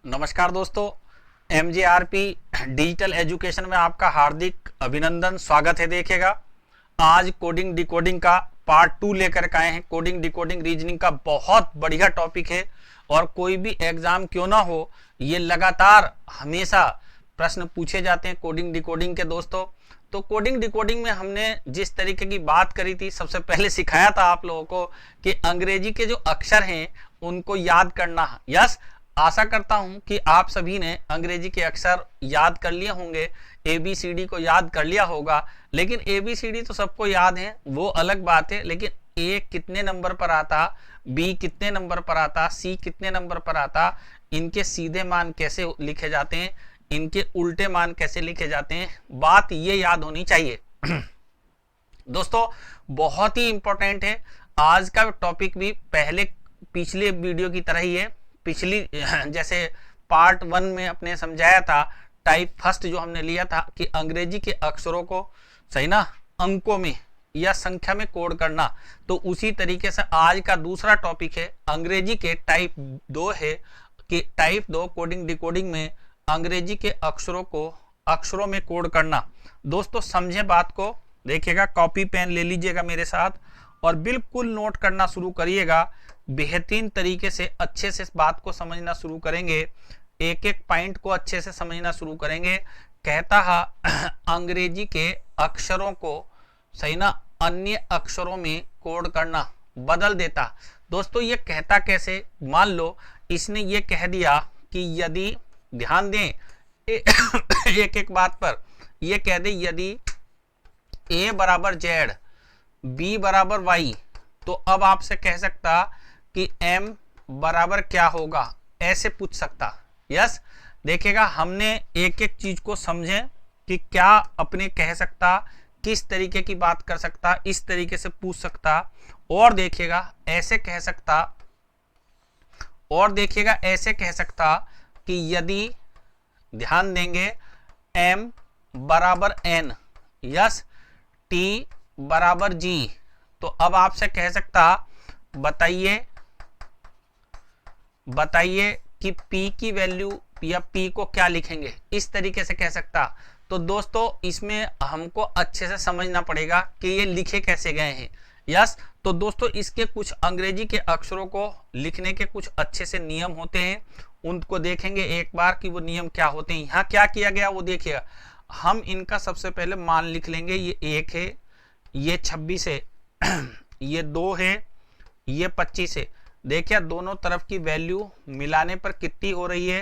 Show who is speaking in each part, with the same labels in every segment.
Speaker 1: नमस्कार दोस्तों, MJRP digital education में आपका हार्दिक अभिनंदन, स्वागत है। देखिएगा, आज कोडिंग डिकोडिंग का पार्ट 2 लेकर के आए हैं। कोडिंग डिकोडिंग रीजनिंग का बहुत बढ़िया टॉपिक है और कोई भी एग्जाम क्यों ना हो, ये लगातार हमेशा प्रश्न पूछे जाते हैं कोडिंग डिकोडिंग के दोस्तों। तो कोडिंग डिकोडिंग में हमने जिस तरीके की बात करी थी, सबसे पहले सिखाया था आप लोगों को कि अंग्रेजी के जो अक्षर हैं उनको याद करना। यस, आशा करता हूं कि आप सभी ने अंग्रेजी के अक्षर याद कर लिए होंगे, ABCD को याद कर लिया होगा। लेकिन ABCD तो सबको याद है, वो अलग बात है। लेकिन A कितने नंबर पर आता, B कितने नंबर पर आता, C कितने नंबर पर आता, इनके सीधे मान कैसे लिखे जाते हैं, इनके उल्टे मान कैसे लिखे जाते हैं, बात ये याद होनी चाहिए। दोस्तों, बहुत ही इंपॉर्टेंट है। आज का टॉपिक भी पिछले वीडियो की तरह ही है। पिछली जैसे पार्ट 1 में अपने समझाया था, टाइप फर्स्ट जो हमने लिया था कि अंग्रेजी के अक्षरों को सही ना अंकों में या संख्या में कोड करना, तो उसी तरीके से आज का दूसरा टॉपिक है अंग्रेजी के टाइप 2 है कि टाइप 2 कोडिंग डिकोडिंग में अंग्रेजी के अक्षरों को अक्षरों में कोड करना। दोस्तों समझे बात को, देखिएगा, कॉपी पेन ले लीजिएगा मेरे साथ और बिल्कुल नोट करना शुरू करिएगा। बेहतरीन तरीके से अच्छे से बात को समझना शुरू करेंगे, एक एक पॉइंट को अच्छे से समझना शुरू करेंगे। कहता है अंग्रेजी के अक्षरों को सही ना अन्य अक्षरों में कोड करना, बदल देता। दोस्तों ये कहता कैसे, मान लो इसने ये कह दिया कि यदि, ध्यान दें एक एक बात पर, ये कह दे यदि A बराबर Z, B बराबर Y, तो अब आपसे कह सकता कि M बराबर क्या होगा, ऐसे पूछ सकता। यस, देखिएगा हमने एक एक चीज को समझे कि क्या अपने कह सकता, किस तरीके की बात कर सकता, इस तरीके से पूछ सकता। और देखिएगा ऐसे कह सकता, और देखिएगा ऐसे कह सकता कि यदि, ध्यान देंगे, M बराबर N, यस, T बराबर G, तो अब आपसे कह सकता बताइए कि P की वैल्यू या P को क्या लिखेंगे, इस तरीके से कह सकता। तो दोस्तों इसमें हमको अच्छे से समझना पड़ेगा कि ये लिखे कैसे गए हैं। यस, तो दोस्तों इसके कुछ अंग्रेजी के अक्षरों को लिखने के कुछ अच्छे से नियम होते हैं, उनको देखेंगे एक बार कि वो नियम क्या होते हैं। यहाँ क्या किया गया वो देखिएगा, हम इनका सबसे पहले मान लिख लेंगे। ये 1 है, ये 26 है, ये 2 है, ये 25 है। देखिए दोनों तरफ की वैल्यू मिलाने पर कितनी हो रही है,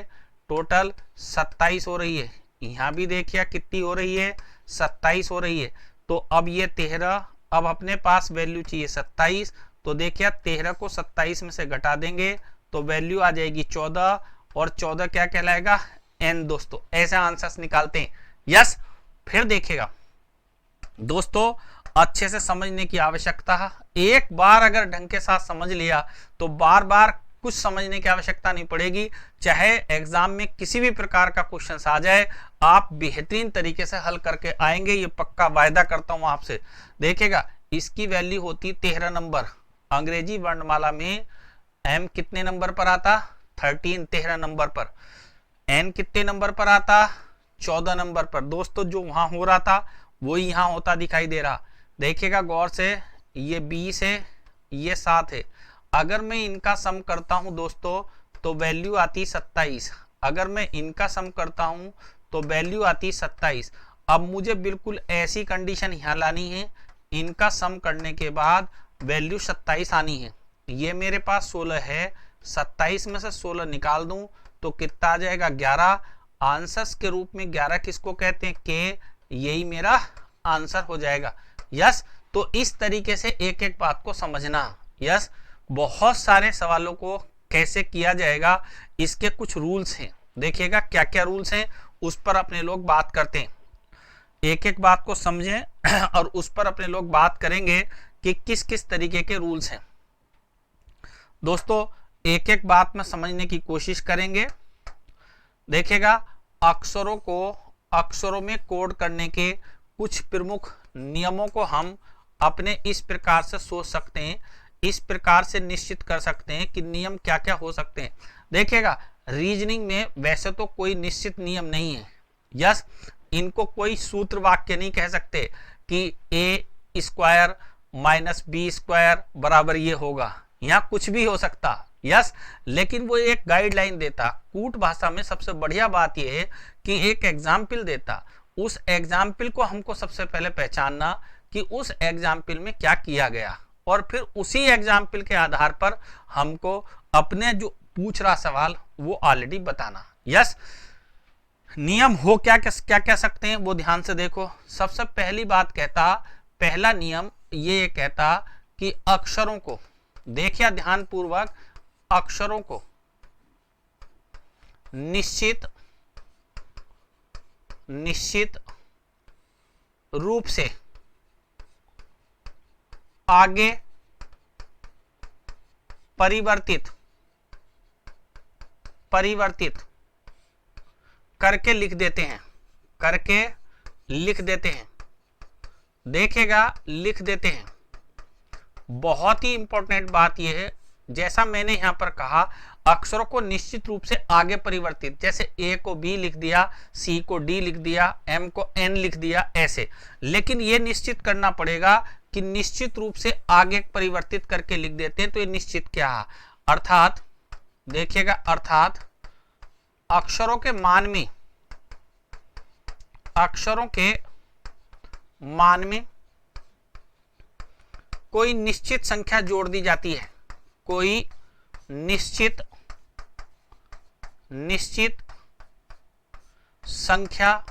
Speaker 1: टोटल 27 हो रही है। यहाँ भी देखिए कितनी हो रही है, 27 हो रही है। तो अब ये 13, अब अपने पास वैल्यू चाहिए 27, तो देखिए 13 को 27 में से घटा देंगे तो वैल्यू आ जाएगी 14, और 14 क्या कहलाएगा, N। दोस्तों ऐसे आंसर्स निकालते हैं। यस, फिर देखिएगा दोस्तों अच्छे से समझने की आवश्यकता है। एक बार अगर ढंग के साथ समझ लिया तो बार बार कुछ समझने की आवश्यकता नहीं पड़ेगी। चाहे एग्जाम में किसी भी प्रकार का क्वेश्चन आ जाए, आप बेहतरीन तरीके से हल करके आएंगे, ये पक्का वायदा करता हूं आपसे। देखिएगा इसकी वैल्यू होती 13 नंबर। अंग्रेजी वर्णमाला में M कितने नंबर पर आता, 13 नंबर पर। N कितने नंबर पर आता, 14 नंबर पर। दोस्तों जो वहां हो रहा था वो यहाँ होता दिखाई दे रहा। देखिएगा गौर से, ये 20 है, ये 7 है। अगर मैं इनका सम करता हूं दोस्तों तो वैल्यू आती 27। अगर मैं इनका सम करता हूं तो वैल्यू आती 27। अब मुझे बिल्कुल ऐसी कंडीशन यहाँ लानी है, इनका सम करने के बाद वैल्यू 27 आनी है। ये मेरे पास 16 है, 27 में से 16 निकाल दूं तो कितना आ जाएगा, 11। आंसर्स के रूप में 11 किसको कहते हैं, के, यही मेरा आंसर हो जाएगा। यस, तो इस तरीके से एक एक बात को समझना। यस, बहुत सारे सवालों को कैसे किया जाएगा, इसके कुछ रूल्स हैं। देखिएगा क्या क्या रूल्स हैं, उस पर अपने लोग बात करते हैं। एक एक बात को समझें और उस पर अपने लोग बात करेंगे कि किस किस तरीके के रूल्स हैं। दोस्तों एक एक बात में समझने की कोशिश करेंगे। देखिएगा अक्षरों को अक्षरों में कोड करने के कुछ प्रमुख नियमों को हम अपने इस प्रकार से सोच सकते हैं, इस प्रकार से निश्चित कर सकते हैं कि नियम क्या क्या हो सकते हैं। देखिएगा रीजनिंग में वैसे तो कोई निश्चित नियम नहीं है, यस, इनको कोई सूत्र वाक्य नहीं कह सकते कि a square minus B square बराबर ये होगा, यहाँ कुछ भी हो सकता, यस, लेकिन वो एक गाइडलाइन देता। कूट भाषा में सबसे बढ़िया बात यह है कि एक एग्जाम्पल देता, उस एग्जाम्पल को हमको सबसे पहले पहचानना कि उस एग्जाम्पल में क्या किया गया, और फिर उसी एग्जाम्पल के आधार पर हमको अपने जो पूछ रहा सवाल वो ऑलरेडी बताना। यस, नियम हो क्या क्या कह सकते हैं वो ध्यान से देखो। सबसे पहली बात कहता, पहला नियम ये कहता कि अक्षरों को, देखिए ध्यान पूर्वक, अक्षरों को निश्चित रूप से आगे परिवर्तित करके लिख देते हैं, देखेगा लिख देते हैं। बहुत ही इंपॉर्टेंट बात यह है, जैसा मैंने यहां पर कहा, अक्षरों को निश्चित रूप से आगे परिवर्तित, जैसे ए को बी लिख दिया, सी को डी लिख दिया, एम को एन लिख दिया, ऐसे। लेकिन यह निश्चित करना पड़ेगा कि निश्चित रूप से आगे परिवर्तित करके लिख देते हैं, तो ये निश्चित क्या है, अर्थात देखिएगा, अर्थात अक्षरों के मान में कोई निश्चित संख्या जोड़ दी जाती है, कोई निश्चित संख्या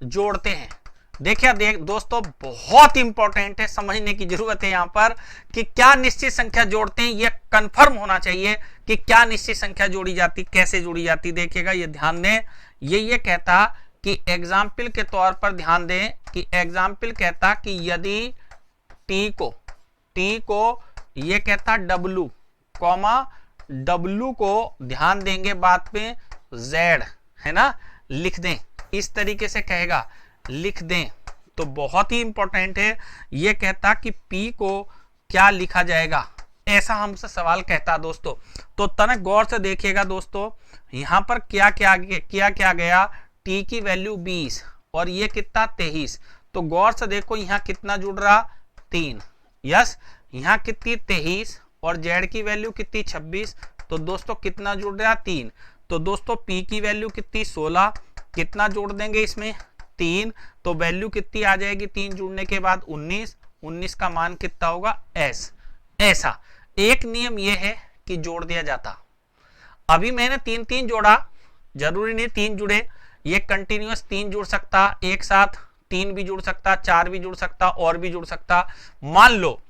Speaker 1: जोड़ते हैं। देखिए दोस्तों, बहुत इंपॉर्टेंट है, समझने की जरूरत है यहां पर कि क्या निश्चित संख्या जोड़ते हैं, यह कंफर्म होना चाहिए कि क्या निश्चित संख्या जोड़ी जाती, कैसे जोड़ी जाती। देखिएगा, ये ध्यान दें, ये कहता कि एग्जाम्पल के तौर पर ध्यान दें कि एग्जाम्पल कहता कि यदि टी को ये कहता W, W को ध्यान देंगे बात में Z है ना, लिख दें, इस तरीके से कहेगा, लिख दें, तो बहुत ही इंपॉर्टेंट है। ये कहता कि P को क्या लिखा जाएगा, ऐसा हमसे सवाल कहता दोस्तों। तो तनिक गौर से देखिएगा दोस्तों, यहां पर क्या क्या गया, T की वैल्यू 20 और ये कितना 23, तो गौर से देखो यहाँ कितना जुड़ रहा, 3, यस, यहाँ कितनी 23 और Z की वैल्यू कितनी 26, तो दोस्तों कितना जुड़ रहा, 3। तो दोस्तों P की वैल्यू कितनी 16, कितना जोड़ देंगे इसमें, 3, तो वैल्यू कितनी आ जाएगी, 3 जुड़ने के बाद 19 का मान कितना होगा, S। ऐसा एक नियम यह है कि जोड़ दिया जाता। अभी मैंने 3 जोड़ा, जरूरी नहीं 3 जुड़े, ये कंटिन्यूअस 3 जुड़ सकता, एक साथ 3 भी जुड़ सकता, 4 भी जुड़ सकता, और भी जुड़ सकता। मान लो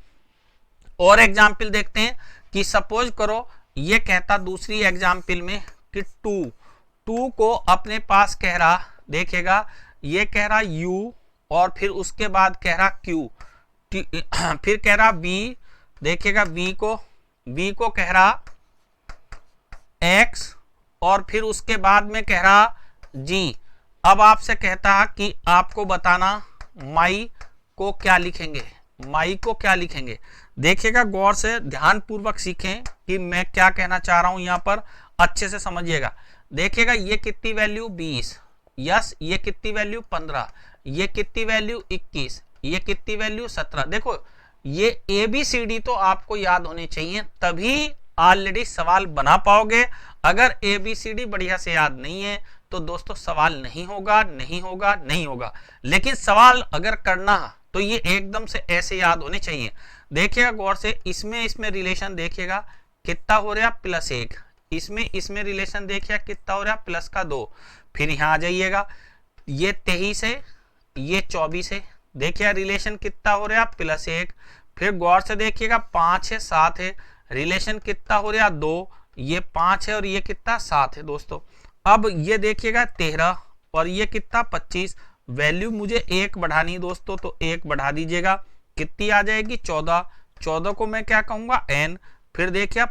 Speaker 1: और एग्जाम्पल देखते हैं कि सपोज करो ये कहता दूसरी एग्जाम्पल में कि 2 को अपने पास कह रहा, देखेगा ये कह रहा U और फिर उसके बाद कह रहा Q, फिर कह रहा B, देखेगा V को कह रहा X और फिर उसके बाद में कह रहा G। अब आपसे कहता कि आपको बताना माई को क्या लिखेंगे, देखिएगा गौर से ध्यान पूर्वक सीखें कि मैं क्या कहना चाह रहा हूं, यहां पर अच्छे से समझिएगा। देखिएगा ये कितनी वैल्यू 20, यस, ये कितनी वैल्यू 15, ये कितनी वैल्यू 21, ये कितनी वैल्यू 17। देखो ये ABCD तो आपको याद होने चाहिए, तभी ऑलरेडी सवाल बना पाओगे। अगर ABCD बढ़िया से याद नहीं है तो दोस्तों सवाल नहीं होगा। लेकिन सवाल अगर करना तो ये एकदम से ऐसे याद होने चाहिए। देखिएगा गौर से, इसमें रिलेशन देखिएगा कितना हो रहा, +1, इसमें रिलेशन देखिए कितना हो रहा, +2। फिर यहाँ आ जाइएगा, ये 23 है, ये 24 है, देखिए रिलेशन कितना हो रहा, +1। फिर गौर से देखिएगा 5 है, 7 है, रिलेशन कितना हो रहा, 2, ये 5 है और ये कितना 7 है दोस्तों। अब ये देखिएगा 13 और ये कितना 25, वैल्यू मुझे 1 बढ़ानी दोस्तों, तो 1 बढ़ा दीजिएगा, कितनी आ जाएगी 14 को मैं क्या कहूंगा n। फिर देखिए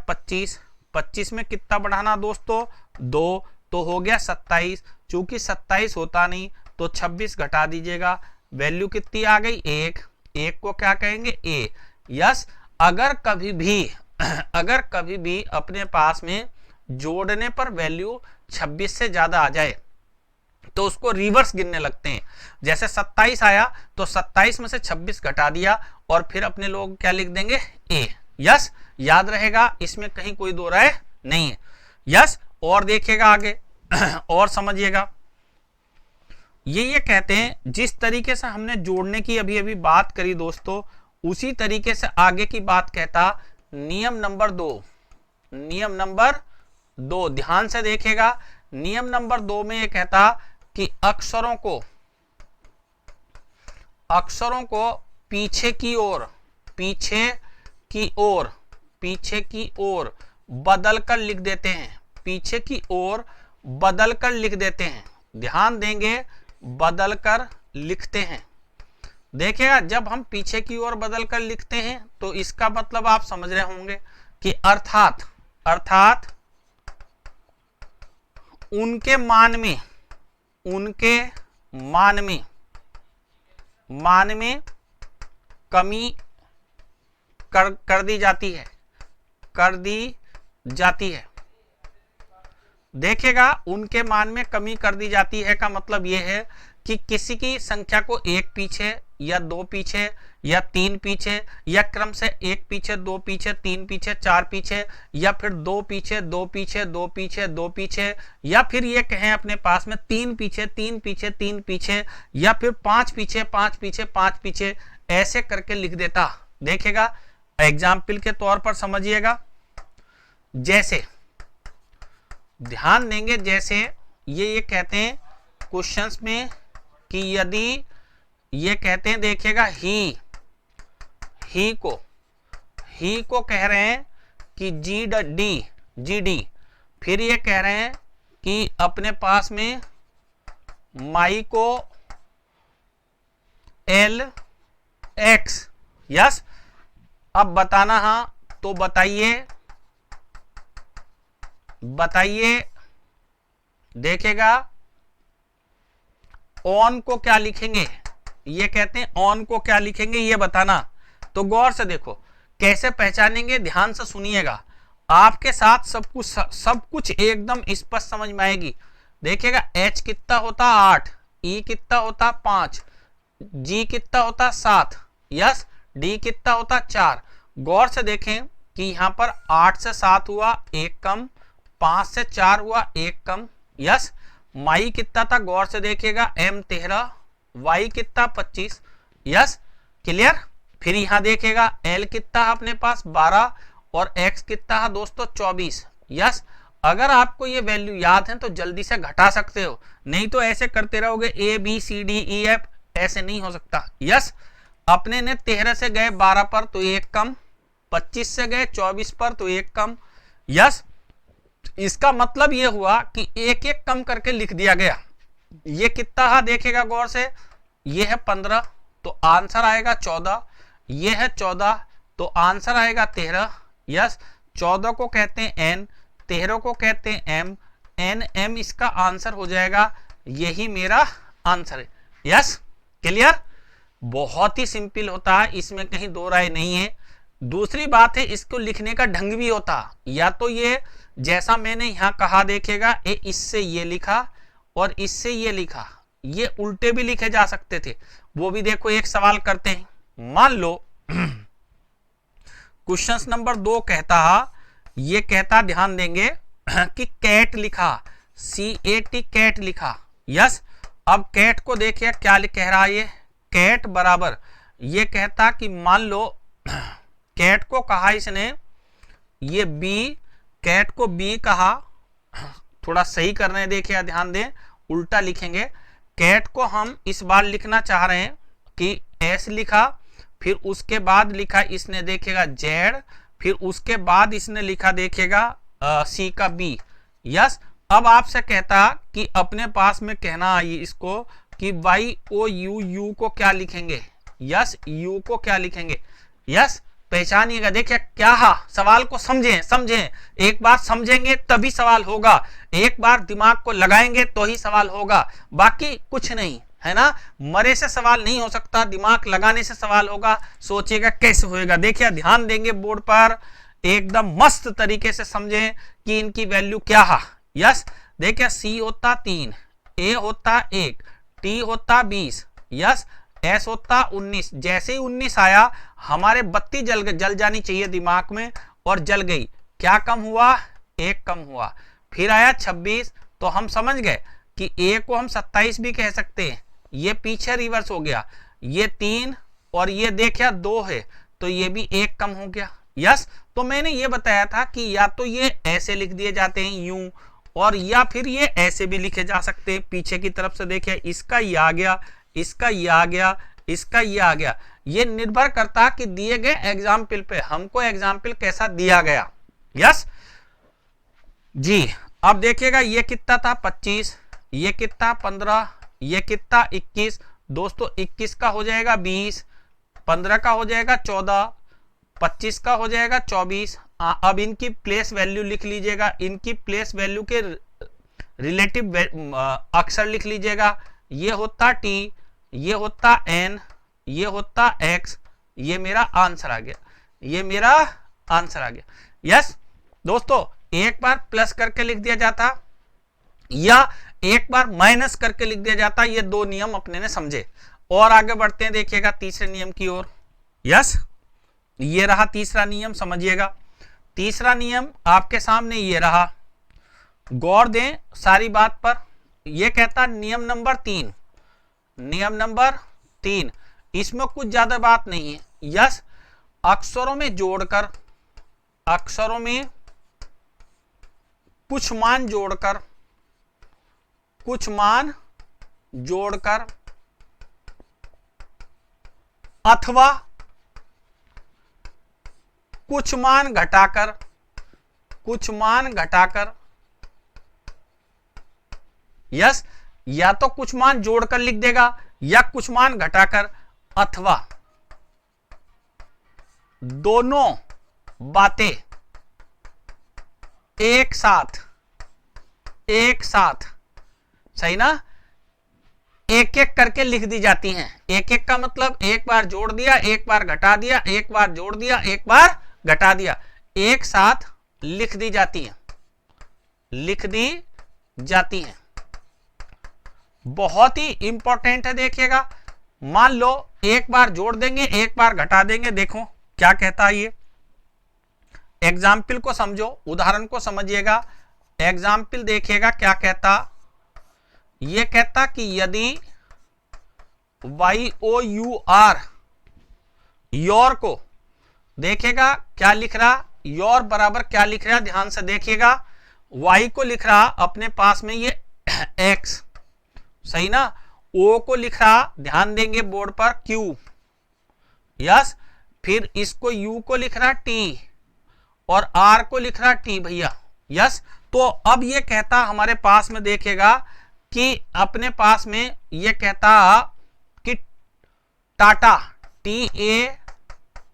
Speaker 1: 25 में कितना बढ़ाना दोस्तों, 2, तो हो गया 27। चूंकि 27 होता नहीं तो 26 घटा दीजिएगा, वैल्यू कितनी आ गई 1 को क्या कहेंगे a। यस, अगर कभी भी अपने पास में जोड़ने पर वैल्यू 26 से ज्यादा आ जाए तो उसको रिवर्स गिनने लगते हैं। जैसे 27 आया तो 27 में से 26 घटा दिया और फिर अपने लोग क्या लिख देंगे, ए। यस, याद रहेगा, इसमें कहीं कोई दो राय नहीं है। यस, और देखिएगा आगे और समझिएगा, ये कहते हैं जिस तरीके से हमने जोड़ने की अभी अभी बात करी दोस्तों, उसी तरीके से आगे की बात कहता नियम नंबर 2। नियम नंबर 2 ध्यान से देखिएगा, नियम नंबर 2 में ये कहता कि अक्षरों को पीछे की ओर बदल कर लिख देते हैं। पीछे की ओर बदल कर लिख देते हैं, ध्यान देंगे, बदल कर लिखते हैं। देखिएगा, जब हम पीछे की ओर बदल कर लिखते हैं तो इसका मतलब आप समझ रहे होंगे कि अर्थात उनके मान में कमी कर दी जाती है। देखिएगा, उनके मान में कमी कर दी जाती है का मतलब यह है कि किसी की संख्या को एक पीछे या दो पीछे या तीन पीछे या क्रम से एक पीछे, दो पीछे, तीन पीछे, चार पीछे, या फिर दो पीछे, दो पीछे, दो पीछे, दो पीछे, या फिर ये कहें अपने पास में तीन पीछे, तीन पीछे, तीन पीछे, या फिर पांच पीछे, पांच पीछे, पांच पीछे, ऐसे करके लिख देता। देखिएगा, एग्जाम्पल के तौर पर समझिएगा, जैसे ध्यान देंगे, जैसे ये कहते हैं क्वेश्चंस में कि यदि ये कहते हैं, देखिएगा, ही को कह रहे हैं कि जी डी, फिर ये कह रहे हैं कि अपने पास में माई को एल एक्स। यस, अब बताना, हाँ तो बताइए, देखिएगा, ऑन को क्या लिखेंगे, ये कहते हैं ऑन को क्या लिखेंगे, ये बताना। तो गौर से देखो कैसे पहचानेंगे, ध्यान से सुनिएगा, आपके साथ सब कुछ एकदम स्पष्ट समझ में आएगी। देखिएगा, एच कितना होता 8, ई कितना होता 5, जी कितना होता 7, यस, डी कितना होता 4। गौर से देखें कि यहां पर 8 से 7 हुआ एक कम, 5 से 4 हुआ एक कम। यस, माई कितना था, गौर से देखिएगा, एम 13, वाई कितना 25। Yes, clear. फिर यहां देखिएगा एल कितना है अपने पास 12 और एक्स कितना है दोस्तों 24। यस, अगर आपको ये वैल्यू याद है तो जल्दी से घटा सकते हो, नहीं तो ऐसे करते रहोगे A B C D E F, ऐसे नहीं हो सकता। यस, अपने ने 13 से गए 12 पर तो एक कम, 25 से गए 24 पर तो एक कम। यस, इसका मतलब यह हुआ कि एक एक कम करके लिख दिया गया। ये कितना है देखिएगा गौर से, ये है 15 तो आंसर आएगा 14, ये है 14 तो आंसर आएगा 13। यस, 14 को कहते हैं एन, 13 को कहते हैं एम, एन एम इसका आंसर हो जाएगा, यही मेरा आंसर है। Yes, clear. बहुत ही सिंपल होता है, इसमें कहीं दो राय नहीं है। दूसरी बात है, इसको लिखने का ढंग भी होता, या तो ये जैसा मैंने यहां कहा, देखिएगा, इससे ये लिखा और इससे ये लिखा, ये उल्टे भी लिखे जा सकते थे। वो भी देखो, एक सवाल करते हैं, मान लो क्वेश्चन नंबर 2 कहता, ये कहता, ध्यान देंगे कि कैट लिखा, CAT कैट लिखा। यस, अब कैट को देखिए क्या कह रहा है, ये कैट बराबर, ये कहता कि मान लो कैट को कहा इसने, ये बी, कैट को बी कहा, थोड़ा सही कर रहे हैं, देखिए ध्यान दें, उल्टा लिखेंगे। कैट को हम इस बार लिखना चाह रहे हैं कि एस लिखा, फिर उसके बाद लिखा इसने, देखिएगा जेड, फिर उसके बाद इसने लिखा, देखिएगा सी का बी। यस, अब आपसे कहता कि अपने पास में कहना आइए इसको कि वाई ओ यू को क्या लिखेंगे। यस, यू को क्या लिखेंगे। यस, पहचानिएगा, देखिए क्या है, सवाल को समझें, एक बार समझेंगे तभी सवाल होगा, एक बार दिमाग को लगाएंगे तो ही सवाल होगा, बाकी कुछ नहीं है ना। मरे से सवाल नहीं हो सकता, दिमाग लगाने से सवाल होगा। सोचिएगा कैसे होएगा, देखिए ध्यान देंगे बोर्ड पर, एकदम मस्त तरीके से समझें कि इनकी वैल्यू क्या है। यस, देखिए सी होता 3, ए होता 1, टी होता 20, यस, एस होता 19। जैसे ही 19 आया हमारे बत्ती जल जानी चाहिए दिमाग में, और जल गई। क्या कम हुआ? 1 कम हुआ। फिर आया 26, तो हम समझ गए कि ए को हम 27 भी कह सकते हैं। ये पीछे रिवर्स हो गया, ये 3 और ये देखिए 2 है, तो ये भी 1 कम हो गया। यस, तो मैंने ये बताया था कि या तो ये ऐसे लिख दिए जाते हैं यूं, और या फिर ये ऐसे भी लिखे जा सकते हैं। पीछे की तरफ से देखिए, इसका ये आ गया, इसका ये आ गया, इसका ये आ गया। ये निर्भर करता कि दिए गए एग्जाम्पल पे, हमको एग्जाम्पल कैसा दिया गया। यस जी, अब देखिएगा ये कितना था 25, ये कितना 15, ये कितना 21। दोस्तों 21 का हो जाएगा 20, 15 का हो जाएगा 14, 25 का हो जाएगा 24। अब इनकी प्लेस वैल्यू लिख लीजिएगा, इनकी प्लेस वैल्यू के रिलेटिव अक्षर लिख लीजिएगा। ये होता टी, ये होता एन, ये होता एक्स। ये मेरा आंसर आ गया, ये मेरा आंसर आ गया। यस दोस्तों, एक बार प्लस करके लिख दिया जाता या एक बार माइनस करके लिख दिया जाता, ये दो नियम अपने ने समझे। और आगे बढ़ते हैं, देखिएगा तीसरे नियम की ओर। यस, ये रहा तीसरा नियम, समझिएगा। तीसरा नियम आपके सामने ये रहा, गौर दें सारी बात पर। यह कहता नियम नंबर 3, नियम नंबर 3, इसमें कुछ ज्यादा बात नहीं है। यस, अक्षरों में जोड़कर, अक्षरों में कुछ मान जोड़कर, कुछ मान जोड़कर अथवा कुछ मान घटाकर, कुछ मान घटाकर। यस, या तो कुछ मान जोड़कर लिख देगा या कुछ मान घटाकर, अथवा दोनों बातें एक साथ, एक साथ, सही ना, एक एक करके लिख दी जाती हैं। एक एक का मतलब एक बार जोड़ दिया, एक बार घटा दिया, एक बार जोड़ दिया, एक बार घटा दिया, एक साथ लिख दी जाती हैं, लिख दी जाती हैं। बहुत ही इंपॉर्टेंट है, देखिएगा। मान लो एक बार जोड़ देंगे, एक बार घटा देंगे। देखो क्या कहता है ये, एग्जाम्पल को समझो, उदाहरण को समझिएगा। एग्जाम्पल देखिएगा क्या कहता, ये कहता कि यदि YOUR, योर को देखिएगा क्या लिख रहा, योर बराबर क्या लिख रहा, ध्यान से देखिएगा। Y को लिख रहा अपने पास में ये X, सही ना। O को लिख रहा, ध्यान देंगे बोर्ड पर, Q। यस, फिर इसको U को लिख रहा T और R को लिख रहा T भैया। यस, तो अब ये कहता हमारे पास में, देखिएगा कि अपने पास में ये कहता कि टाटा,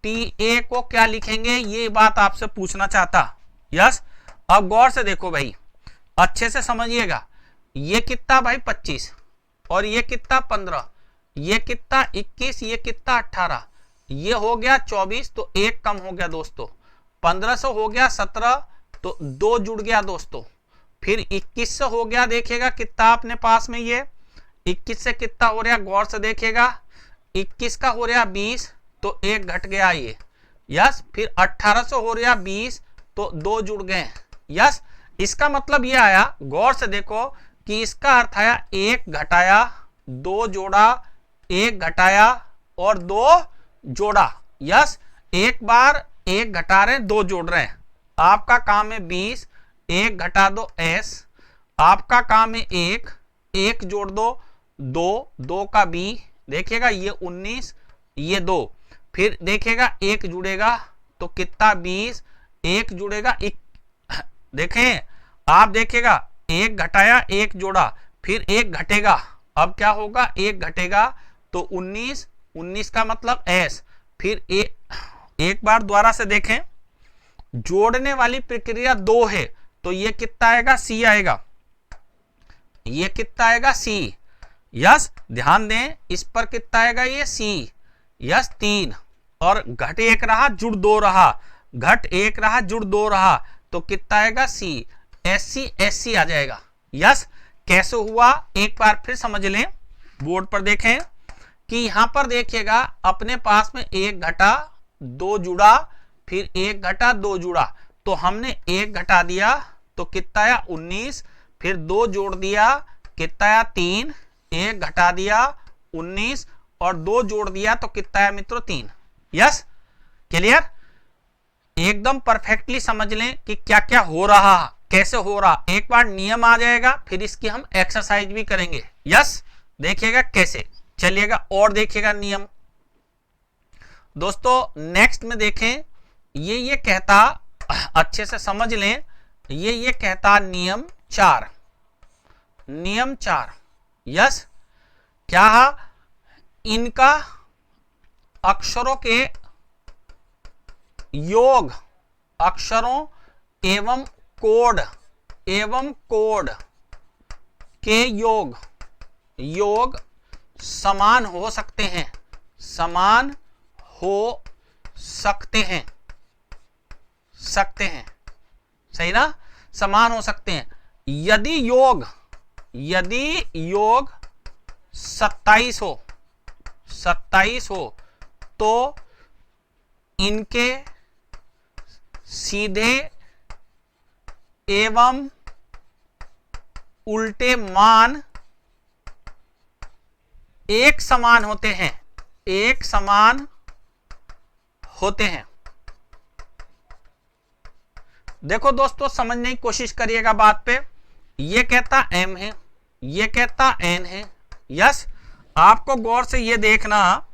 Speaker 1: TA को क्या लिखेंगे, ये बात आपसे पूछना चाहता। यस, अब गौर से देखो भाई, अच्छे से समझिएगा। ये कितना भाई 25 और ये कितना 15, ये कितना 21, ये कितना 18, ये हो गया 24, तो एक कम हो गया दोस्तों। 1500 हो गया 17, तो 2 जुड़ गया दोस्तों। फिर 21 से हो गया, देखिएगा कितना अपने पास में, ये 21 से कितना हो रहा, गौर से देखिएगा, 21 का हो रहा 20, तो 1 घट गया ये। यस, फिर 1800 हो रहा 20, तो 2 जुड़ गए। यस, इसका मतलब ये आया, गौर से देखो कि इसका अर्थ आया 1 घटाया 2 जोड़ा, 1 घटाया और 2 जोड़ा। यस, एक बार 1 घटा रहे हैं, 2 जोड़ रहे हैं। आपका काम है 20, 1 घटा दो S, आपका काम है 1 जोड़ दो 2, 2 का B, देखिएगा ये 19, ये 2, फिर देखिएगा 1 जुड़ेगा तो कितना 20, 1 जुड़ेगा, देखें आप, देखिएगा 1 घटाया 1 जोड़ा, फिर 1 घटेगा, अब क्या होगा, 1 घटेगा तो 19, 19 का मतलब S। फिर एक बार दोबारा से देखें, जोड़ने वाली प्रक्रिया 2 है, तो ये कितना आएगा, C आएगा, ये कितना आएगा, C। यस, ध्यान दें इस पर कितना आएगा, ये C। यस, 3 और घट 1 रहा, जुड़ 2 रहा, घट 1 रहा, जुड़ 2 रहा, तो कितना आएगा सी, SC आ जाएगा। यस, कैसे हुआ एक बार फिर समझ लें, बोर्ड पर देखें कि यहां पर देखिएगा अपने पास में 1 घटा 2 जुड़ा, फिर 1 घटा 2 जुड़ा, तो हमने 1 घटा दिया तो कितना आया 19, फिर 2 जोड़ दिया कितना आया 3, 1 घटा दिया 19 और 2 जोड़ दिया तो कितना आया मित्रों 3। यस, क्लियर, एकदम परफेक्टली समझ लें कि क्या क्या हो रहा, कैसे हो रहा। एक बार नियम आ जाएगा फिर इसकी हम एक्सरसाइज भी करेंगे। यस, देखिएगा कैसे, चलिएगा और देखिएगा नियम। दोस्तों नेक्स्ट में देखें, ये कहता, अच्छे से समझ लें, ये कहता नियम 4, नियम 4। यस, क्या इनका अक्षरों के योग, अक्षरों एवं कोड के योग समान हो सकते हैं, समान हो सकते हैं, सही ना, समान हो सकते हैं। यदि योग 27 हो तो इनके सीधे एवं उल्टे मान एक समान होते हैं, एक समान होते हैं। देखो दोस्तों, समझने की कोशिश करिएगा बात पे। ये कहता m है, ये कहता n है। यस, आपको गौर से ये देखना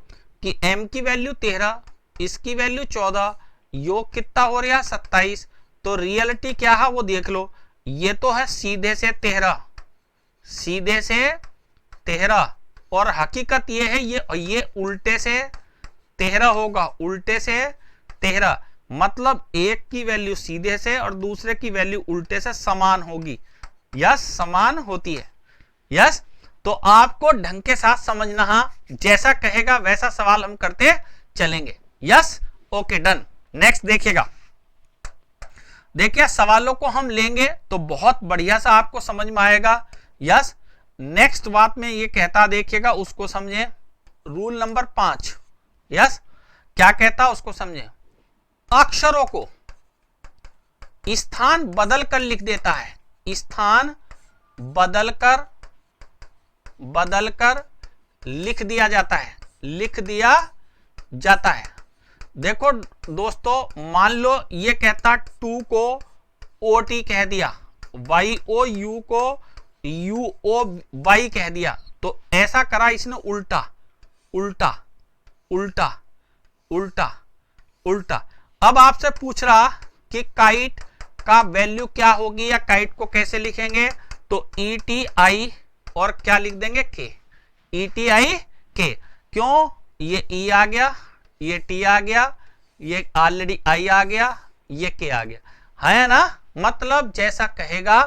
Speaker 1: कि m की वैल्यू 13, इसकी वैल्यू 14, योग कितना हो रहा 27, तो रियलिटी क्या है वो देख लो। ये तो है सीधे से 13, सीधे से 13, और हकीकत ये है ये उल्टे से 13 होगा, उल्टे से 13, मतलब एक की वैल्यू सीधे से और दूसरे की वैल्यू उल्टे से समान होगी। यस, समान होती है। यस, तो आपको ढंग के साथ समझना, जैसा कहेगा वैसा सवाल हम करते चलेंगे। Yes, okay, done. नेक्स्ट देखिएगा, देखिए सवालों को हम लेंगे तो बहुत बढ़िया सा आपको समझ में आएगा। यस, नेक्स्ट बात में ये कहता, देखिएगा उसको समझे, रूल नंबर 5। यस, क्या कहता उसको समझे, अक्षरों को स्थान बदल कर लिख देता है, स्थान बदलकर लिख दिया जाता है, लिख दिया जाता है। देखो दोस्तों, मान लो ये कहता 2 को OT कह दिया, YOU को UOY कह दिया, तो ऐसा करा इसने उल्टा उल्टा उल्टा उल्टा उल्टा। अब आपसे पूछ रहा कि काइट का वैल्यू क्या होगी या काइट को कैसे लिखेंगे, तो ETI और क्या लिख देंगे K, ETI K। क्यों, ये E आ गया, ये T आ गया, ये ऑलरेडी I आ गया, ये K आ गया, है ना, मतलब जैसा कहेगा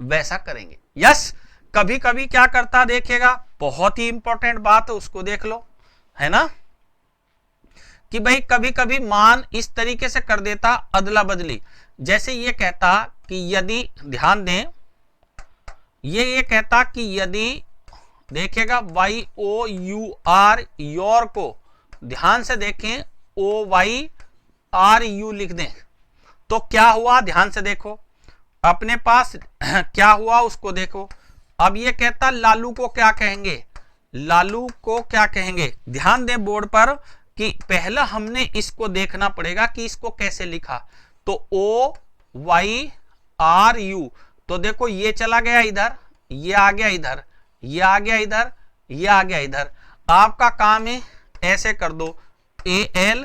Speaker 1: वैसा करेंगे। यस, कभी कभी क्या करता देखिएगा, बहुत ही इंपॉर्टेंट बात है उसको देख लो, है ना, कि भाई कभी कभी मान इस तरीके से कर देता अदला बदली। जैसे ये कहता कि यदि, ध्यान दें, ये कहता कि यदि, देखिएगा YOUR योर को ध्यान से देखें, OYRU लिख दें, तो क्या हुआ, ध्यान से देखो अपने पास क्या हुआ उसको देखो। अब ये कहता लालू को क्या कहेंगे, लालू को क्या कहेंगे। ध्यान दें बोर्ड पर कि पहला हमने इसको देखना पड़ेगा कि इसको कैसे लिखा, तो OYRU, तो देखो ये चला गया इधर, ये आ गया इधर, ये आ गया इधर, ये आ गया इधर। आपका काम है ऐसे कर दो, AL,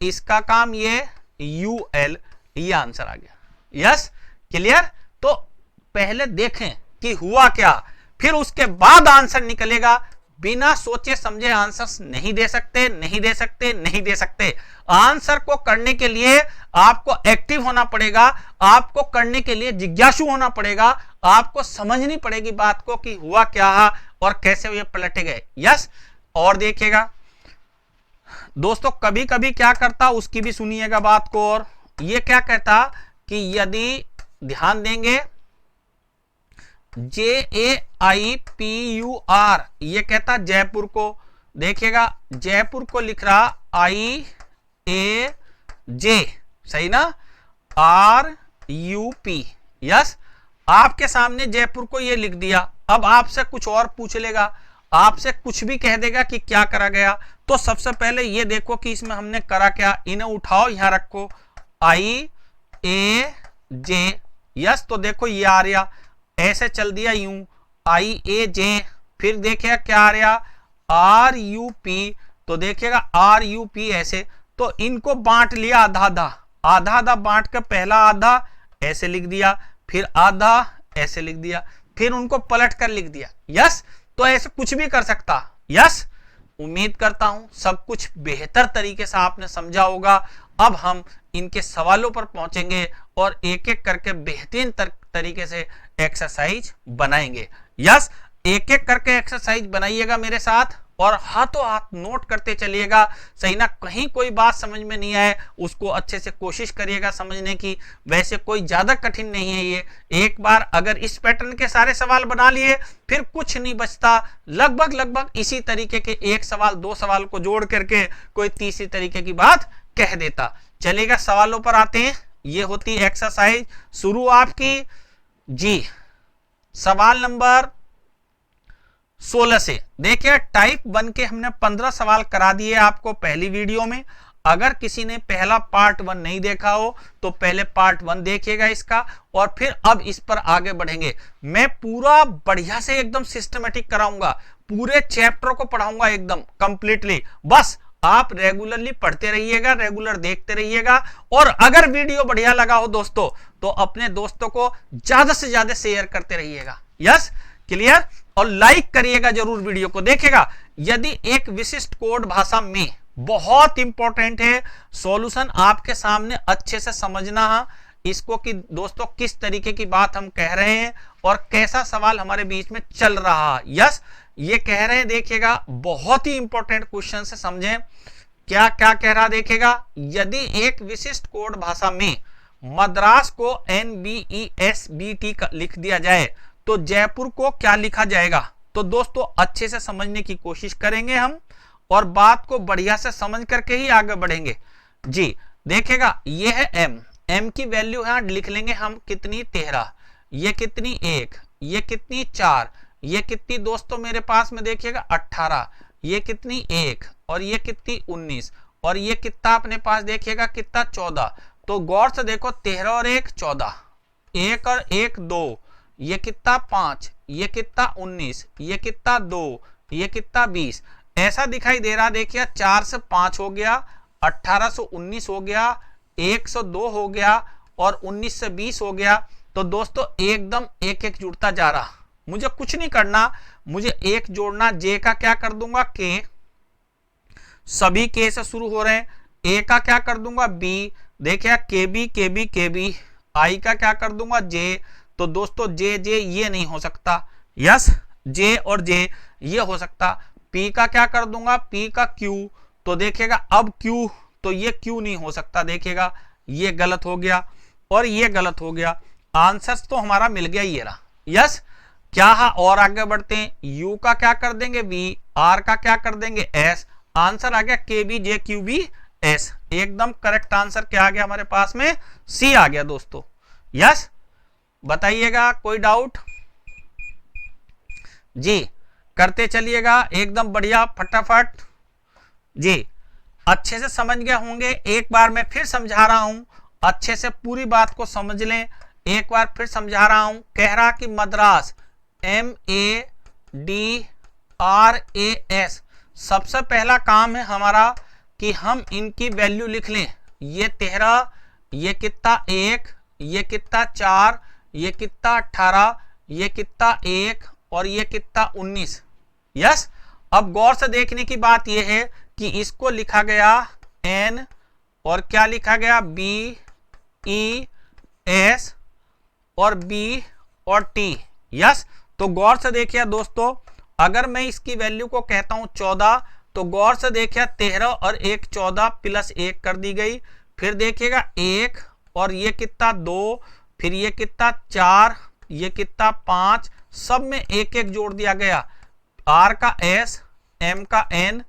Speaker 1: इसका काम ये UL, ये आंसर आ गया। Yes, clear. तो पहले देखें कि हुआ क्या, फिर उसके बाद आंसर निकलेगा। बिना सोचे समझे आंसर नहीं दे सकते, नहीं दे सकते, नहीं दे सकते। आंसर को करने के लिए आपको एक्टिव होना पड़ेगा, आपको करने के लिए जिज्ञासु होना पड़ेगा, आपको समझनी पड़ेगी बात को कि हुआ क्या और कैसे ये पलटे गए। यस, और देखिएगा दोस्तों, कभी कभी क्या करता उसकी भी सुनिएगा बात को, ये क्या कहता कि यदि ध्यान देंगे JAIPUR, ये कहता जयपुर को, देखिएगा जयपुर को लिख रहा IAJ, सही ना, RUP, यस। आपके सामने जयपुर को ये लिख दिया। अब आपसे कुछ और पूछ लेगा, आपसे कुछ भी कह देगा कि क्या करा गया। तो सबसे पहले ये देखो कि इसमें हमने करा क्या, इन्हें उठाओ यहां रखो IAJ, यस। तो देखो ये आ रहा, ऐसे चल दिया यूं IAJ, फिर देखिएगा क्या आ रहा RUP, तो देखिएगा RUP ऐसे। तो इनको बांट लिया आधा आधा, आधा आधा बांट कर पहला आधा ऐसे लिख दिया, फिर आधा ऐसे लिख दिया, फिर उनको पलट कर लिख दिया, यस। तो ऐसे कुछ भी कर सकता, यस। उम्मीद करता हूं सब कुछ बेहतर तरीके से आपने समझा होगा। अब हम इनके सवालों पर पहुंचेंगे और एक एक करके बेहतरीन तरीके से एक्सरसाइज बनाएंगे, यस। एक एक करके एक्सरसाइज बनाइएगा मेरे साथ और हाथों हाथ नोट करते चलिएगा, सही ना। कहीं कोई बात समझ में नहीं आए उसको अच्छे से कोशिश करिएगा समझने की। वैसे कोई ज्यादा कठिन नहीं है ये, एक बार अगर इस पैटर्न के सारे सवाल बना लिए फिर कुछ नहीं बचता। लगभग लगभग इसी तरीके के एक सवाल दो सवाल को जोड़ करके कोई तीसरी तरीके की बात कह देता। चलिएगा सवालों पर आते हैं। ये होती एक्सरसाइज शुरू आपकी जी सवाल नंबर 16 से। देखिए टाइप 1 के हमने 15 सवाल करा दिए आपको पहली वीडियो में। अगर किसी ने पहला पार्ट 1 नहीं देखा हो तो पहले पार्ट 1 देखिएगा इसका, और फिर अब इस पर आगे बढ़ेंगे। मैं पूरा बढ़िया से एकदम सिस्टमेटिक कराऊंगा, पूरे चैप्टर को पढ़ाऊंगा एकदम कंप्लीटली। बस आप रेगुलरली पढ़ते रहिएगा, रेगुलर देखते रहिएगा। और अगर वीडियो बढ़िया लगा हो दोस्तों तो अपने दोस्तों को ज्यादा से ज्यादा शेयर करते रहिएगा, यस, क्लियर। और लाइक करिएगा जरूर वीडियो को। देखिएगा यदि एक विशिष्ट कोड भाषा में, बहुत इंपॉर्टेंट है, सॉल्यूशन आपके सामने अच्छे से समझना है इसको कि दोस्तों किस तरीके की बात हम कह रहे हैं और कैसा सवाल हमारे बीच में चल रहा है, यस। ये कह रहे हैं, देखिएगा बहुत ही इंपॉर्टेंट क्वेश्चन से समझें क्या क्या कह रहा। देखिएगा यदि एक विशिष्ट कोड भाषा में मद्रास को NBESBT लिख दिया जाए तो जयपुर को क्या लिखा जाएगा। तो दोस्तों अच्छे से समझने की कोशिश करेंगे हम और बात को बढ़िया से समझ करके ही आगे बढ़ेंगे जी। देखिएगा ये है M की वैल्यू यहां लिख लेंगे हम कितनी 13, ये कितनी 1, ये कितनी 4, ये कितनी दोस्तों मेरे पास में देखिएगा 18, ये कितनी 1 और ये कितनी 19, और ये कितना अपने पास देखिएगा कितना 14। तो गौर से देखो 13 और 1 14, 1 और 1 2, ये कितना 5, ये कितना 19, ये कितना 2, ये कितना 20, ऐसा दिखाई दे रहा। देखिए 4 से 5 हो गया, 18 से 19 हो गया, 1 से 2 हो गया और 19 से 20 हो गया। तो दोस्तों एकदम एक एक जुड़ता जा रहा। मुझे कुछ नहीं करना, मुझे एक जोड़ना, जे का क्या कर दूंगा के, सभी के से शुरू हो रहे हैं। ए का क्या कर दूंगा बी, देखिए केबी केबी केबी। आई का क्या कर दूंगा जे। तो दोस्तों जे जे ये नहीं हो सकता, यस, जे और जे ये हो सकता। पी का क्या कर दूंगा, पी का क्यू। तो देखिएगा अब क्यू, तो ये क्यू नहीं हो सकता, देखिएगा ये गलत हो गया और ये गलत हो गया। आंसर तो हमारा मिल गया ये रहा, यस। क्या है और आगे बढ़ते हैं। यू का क्या कर देंगे वी, आर का क्या कर देंगे एस। आंसर आ गया K B J Q B S. एकदम करेक्ट आंसर क्या आ गया हमारे पास में, सी आ गया दोस्तों, यस। बताइएगा कोई डाउट जी, करते चलिएगा एकदम बढ़िया फटाफट जी। अच्छे से समझ गए होंगे। एक बार मैं फिर समझा रहा हूं, अच्छे से पूरी बात को समझ लें। एक बार फिर समझा रहा हूं। कह रहा कि मद्रास MADRAS, सबसे पहला काम है हमारा कि हम इनकी वैल्यू लिख लें। ये 13, ये कितना 1, ये कितना 4, ये कितना 18, ये कितना 1 और ये कितना 19, यस। अब गौर से देखने की बात यह है कि इसको लिखा गया N और क्या लिखा गया BES और B और T, यस। तो गौर से देखिए दोस्तों, अगर मैं इसकी वैल्यू को कहता हूं 14, तो गौर से देखिए 13 और 1 14 प्लस 1 कर दी गई, फिर देखिएगा 1 और ये कितना 2, फिर ये कितना 4, ये कितना 5, सब में एक एक जोड़ दिया गया। R का S, M का N,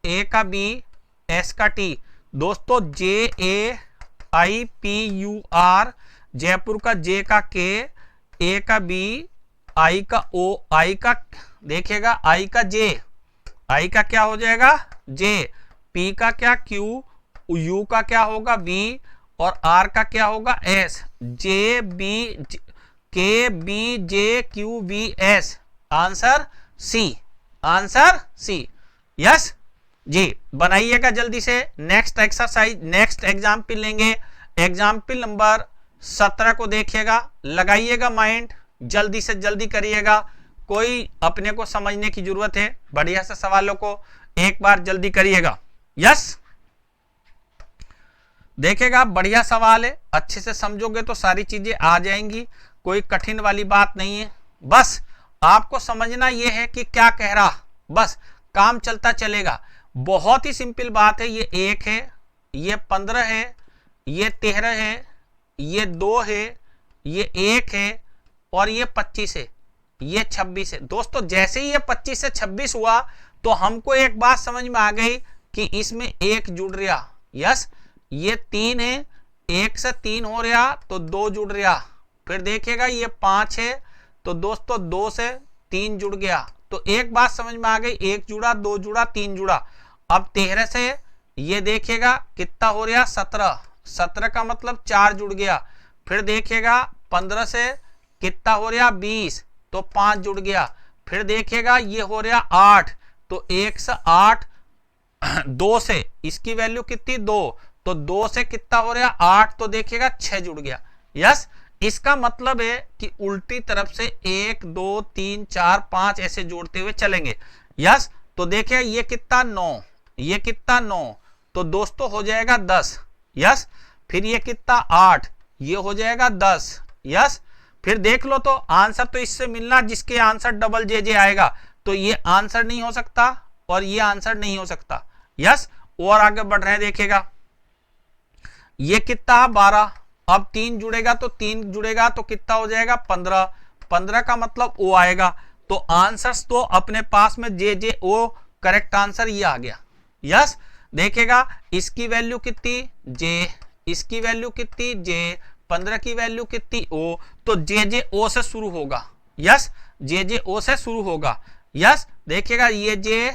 Speaker 1: A का B, S का T। दोस्तों JAIPUR, जयपुर का J का K, A का B, I का O, I का देखिएगा I का J, I का क्या हो जाएगा J, P का क्या Q, U का क्या होगा B और R का क्या होगा S। KBJQBS, answer C, answer C। Yes जी, बनाइएगा जल्दी से। नेक्स्ट एक्सरसाइज, नेक्स्ट एग्जाम्पल लेंगे। एग्जाम्पल नंबर 17 को देखिएगा, लगाइएगा माइंड, जल्दी से जल्दी करिएगा। कोई अपने को समझने की जरूरत है, बढ़िया से सवालों को एक बार जल्दी करिएगा। यस, देखिएगा बढ़िया सवाल है, अच्छे से समझोगे तो सारी चीजें आ जाएंगी, कोई कठिन वाली बात नहीं है। बस आपको समझना यह है कि क्या कह रहा, बस काम चलता चलेगा। बहुत ही सिंपल बात है। ये 1 है, ये 15 है, ये 13 है, ये 2 है, ये 1 है और ये 25 है, ये 26 है। दोस्तों जैसे ही ये 25 से 26 हुआ तो हमको एक बात समझ में आ गई कि इसमें 1 जुड़ रहा। यस, ये 3 है, 1 से 3 हो रहा तो 2 जुड़ रहा। फिर देखिएगा ये 5 है तो दोस्तों 2 से 3 जुड़ गया। तो एक बात समझ में आ गई, 1 जुड़ा, 2 जुड़ा, 3 जुड़ा। अब 13 से ये देखिएगा कितना हो रहा 17, 17 का मतलब 4 जुड़ गया। फिर देखिएगा 15 से कितना हो रहा 20 तो 5 जुड़ गया। फिर देखिएगा ये हो रहा 8 तो 1 से 8, 2 से इसकी वैल्यू कितनी 2 तो 2 से कितना हो रहा 8 तो देखिएगा 6 जुड़ गया। यस, इसका मतलब है कि उल्टी तरफ से 1 2 3 4 5 ऐसे जोड़ते हुए चलेंगे। यस, तो देखिए ये कितना 9, ये कितना 9 तो दोस्तों हो जाएगा 10। यस, फिर ये कितना 8, ये हो जाएगा 10। यस, फिर देख लो तो आंसर तो इससे मिलना जिसके आंसर डबल जे आएगा, तो ये आंसर नहीं हो सकता और ये आंसर नहीं हो सकता। यस, और आगे बढ़ रहे हैं, देखिएगा ये कितना 12, अब 3 जुड़ेगा तो 3 जुड़ेगा तो कितना हो जाएगा 15, 15 का मतलब O आएगा। तो आंसर्स तो अपने पास में JO, करेक्ट आंसर ये आ गया। यस, देखिएगा इसकी वैल्यू कितनी J, इसकी वैल्यू कितनी J, 15 की वैल्यू कितनी O, तो JO से शुरू होगा। यस, JO से शुरू होगा। यस, देखिएगा ये J।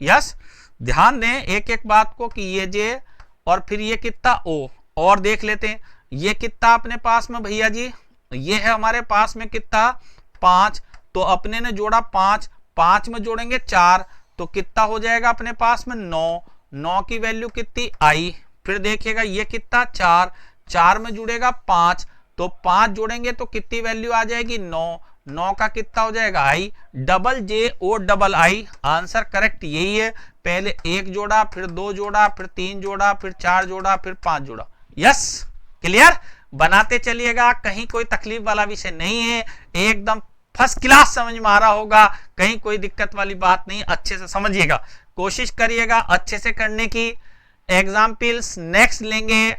Speaker 1: यस, ध्यान दें एक एक बात को कि ये J और फिर ये कितना O। और देख लेते हैं ये कितना अपने पास में भैया जी, ये है हमारे पास में कितना 5, तो अपने ने जोड़ा 5, 5 में जोड़ेंगे 4 तो कितना हो जाएगा अपने पास में 9, 9 की वैल्यू कितनी I। फिर देखिएगा ये कितना 4, 4 में जुड़ेगा 5 तो 5 जोड़ेंगे तो कितनी वैल्यू आ जाएगी 9, 9 का कितना हो जाएगा I, double JO double I। Answer correct यही है। पहले 1 जोड़ा, फिर 2 जोड़ा, फिर 3 जोड़ा, फिर 4 जोड़ा, फिर 5 जोड़ा। यस, क्लियर, बनाते चलिएगा, कहीं कोई तकलीफ वाला विषय नहीं है, एकदम फर्स्ट क्लास समझ में आ रहा होगा, कहीं कोई दिक्कत वाली बात नहीं। अच्छे से समझिएगा, कोशिश करिएगा अच्छे से करने की। एग्जाम्पल्स नेक्स्ट लेंगे।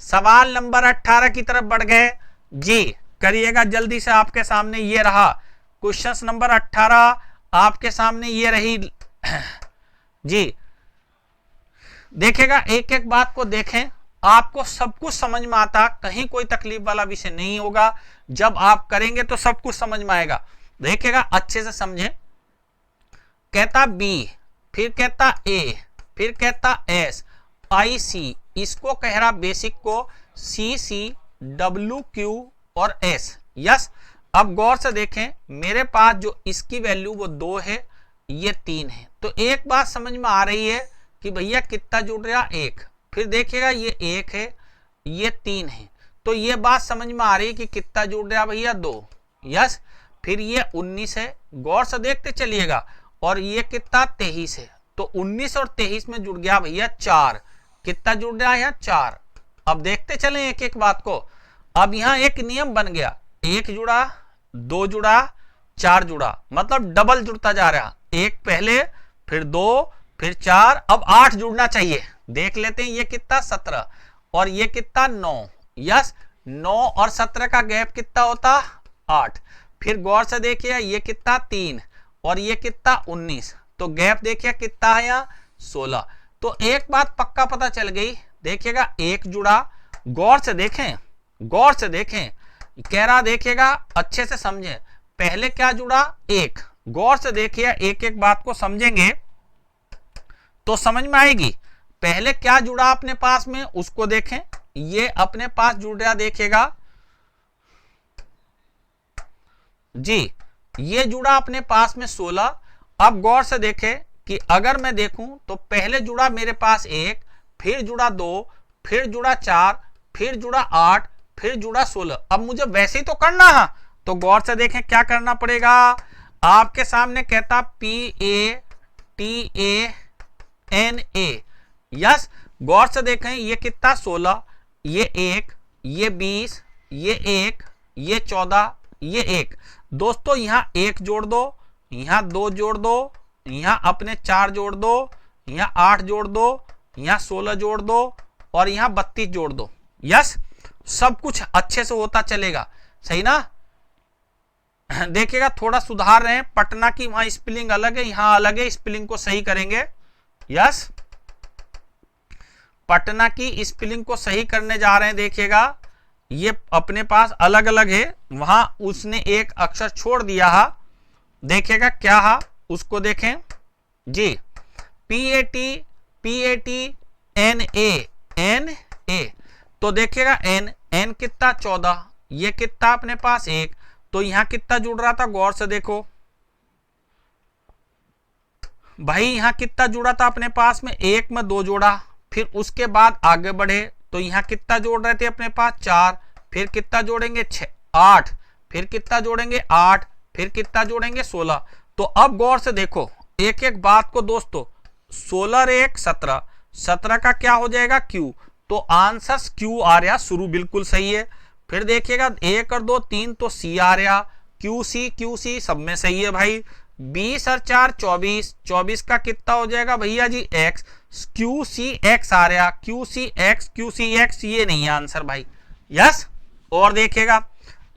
Speaker 1: सवाल नंबर 18 की तरफ बढ़ गए जी, करिएगा जल्दी से। आपके सामने ये रहा क्वेश्चन नंबर 18, आपके सामने ये रही जी। देखेगा एक एक बात को देखें, आपको सब कुछ समझ में आता, कहीं कोई तकलीफ वाला विषय नहीं होगा। जब आप करेंगे तो सब कुछ समझ में आएगा। देखिएगा अच्छे से समझें। कहता B, फिर कहता A, फिर कहता S, I C, इसको कह रहा बेसिक को CC, W Q और S। यस, अब गौर से देखें, मेरे पास जो इसकी वैल्यू वो 2 है, ये 3 है। तो एक बात समझ में आ रही है कि भैया कितना जुड़ रहा 1। फिर देखिएगा ये 1 है, ये 3 है, तो ये बात समझ में आ रही है कि कितना जुड़ रहा भैया 2। यस, फिर ये 19 है, गौर से देखते चलिएगा, और ये कितना 23 है, तो 19 और 23 में जुड़ गया भैया 4। कितना जुड़ रहा है 4। अब देखते चले एक एक बात को। अब यहाँ एक नियम बन गया, 1 जुड़ा, 2 जुड़ा, 4 जुड़ा, मतलब डबल जुड़ता जा रहा। 1 पहले, फिर 2, फिर 4, अब 8 जुड़ना चाहिए। देख लेते हैं, ये कितना 17 और ये कितना 9। यस, 9 और 17 का गैप कितना होता 8। फिर गौर से देखिए ये कितना 3 और ये कितना 19, तो गैप देखिए कितना है यहाँ 16। तो एक बात पक्का पता चल गई, देखिएगा एक जुड़ा, गौर से देखें, गौर से देखें, कह रहा देखिएगा अच्छे से समझें, पहले क्या जुड़ा एक, गौर से देखिए एक एक बात को समझेंगे तो समझ में आएगी। पहले क्या जुड़ा अपने पास में उसको देखें, ये अपने पास जुड़ रहा देखिएगा जी, ये जुड़ा अपने पास में 16। अब गौर से देखें कि अगर मैं देखूं तो पहले जुड़ा मेरे पास 1, फिर जुड़ा 2, फिर जुड़ा 4, फिर जुड़ा 8, फिर जुड़ा 16। अब मुझे वैसे ही तो करना है, तो गौर से देखें क्या करना पड़ेगा। आपके सामने कहता PATANA, यस, गौर से देखें ये कितना 16, ये 1, ये 20, ये 1, ये 14, ये 1। दोस्तों यहाँ 1 जोड़ दो, यहाँ 2 जोड़ दो, यहाँ अपने 4 जोड़ दो, यहाँ 8 जोड़ दो, यहाँ 16 जोड़ दो और यहाँ 32 जोड़ दो। यस, सब कुछ अच्छे से होता चलेगा, सही ना। देखिएगा थोड़ा सुधार रहे हैं, पटना की वहां स्पेलिंग अलग है, यहां अलग है, स्पेलिंग को सही करेंगे। यस, पटना की स्पेलिंग को सही करने जा रहे हैं। देखिएगा ये अपने पास अलग अलग है, वहां उसने एक अक्षर छोड़ दिया है, देखिएगा क्या है उसको देखें जी। PATNA, तो देखिएगा n कितना 14, ये कितना अपने पास 1, तो यहां कितना जुड़ रहा था, गौर से देखो भाई, यहां कितना जुड़ा था अपने पास में 1 में 2 जोड़ा, फिर उसके बाद आगे बढ़े तो यहां कितना जोड़ रहे थे अपने पास 4, फिर कितना जोड़ेंगे 6 8, फिर कितना जोड़ेंगे 8, फिर कितना जोड़ेंगे 16। तो अब गौर से देखो एक एक बात को दोस्तों, 16 और 1 17, 17 का क्या हो जाएगा Q, तो आंसर Q आ रहा, शुरू बिल्कुल सही है। फिर देखिएगा 1 और 2 3, तो C आ रहा, QC सब में सही है भाई। 20 और 4 24, 24 का कितना हो जाएगा भैया जी X, QCX आ रहा, QCX ये नहीं है आंसर भाई। यस, और देखिएगा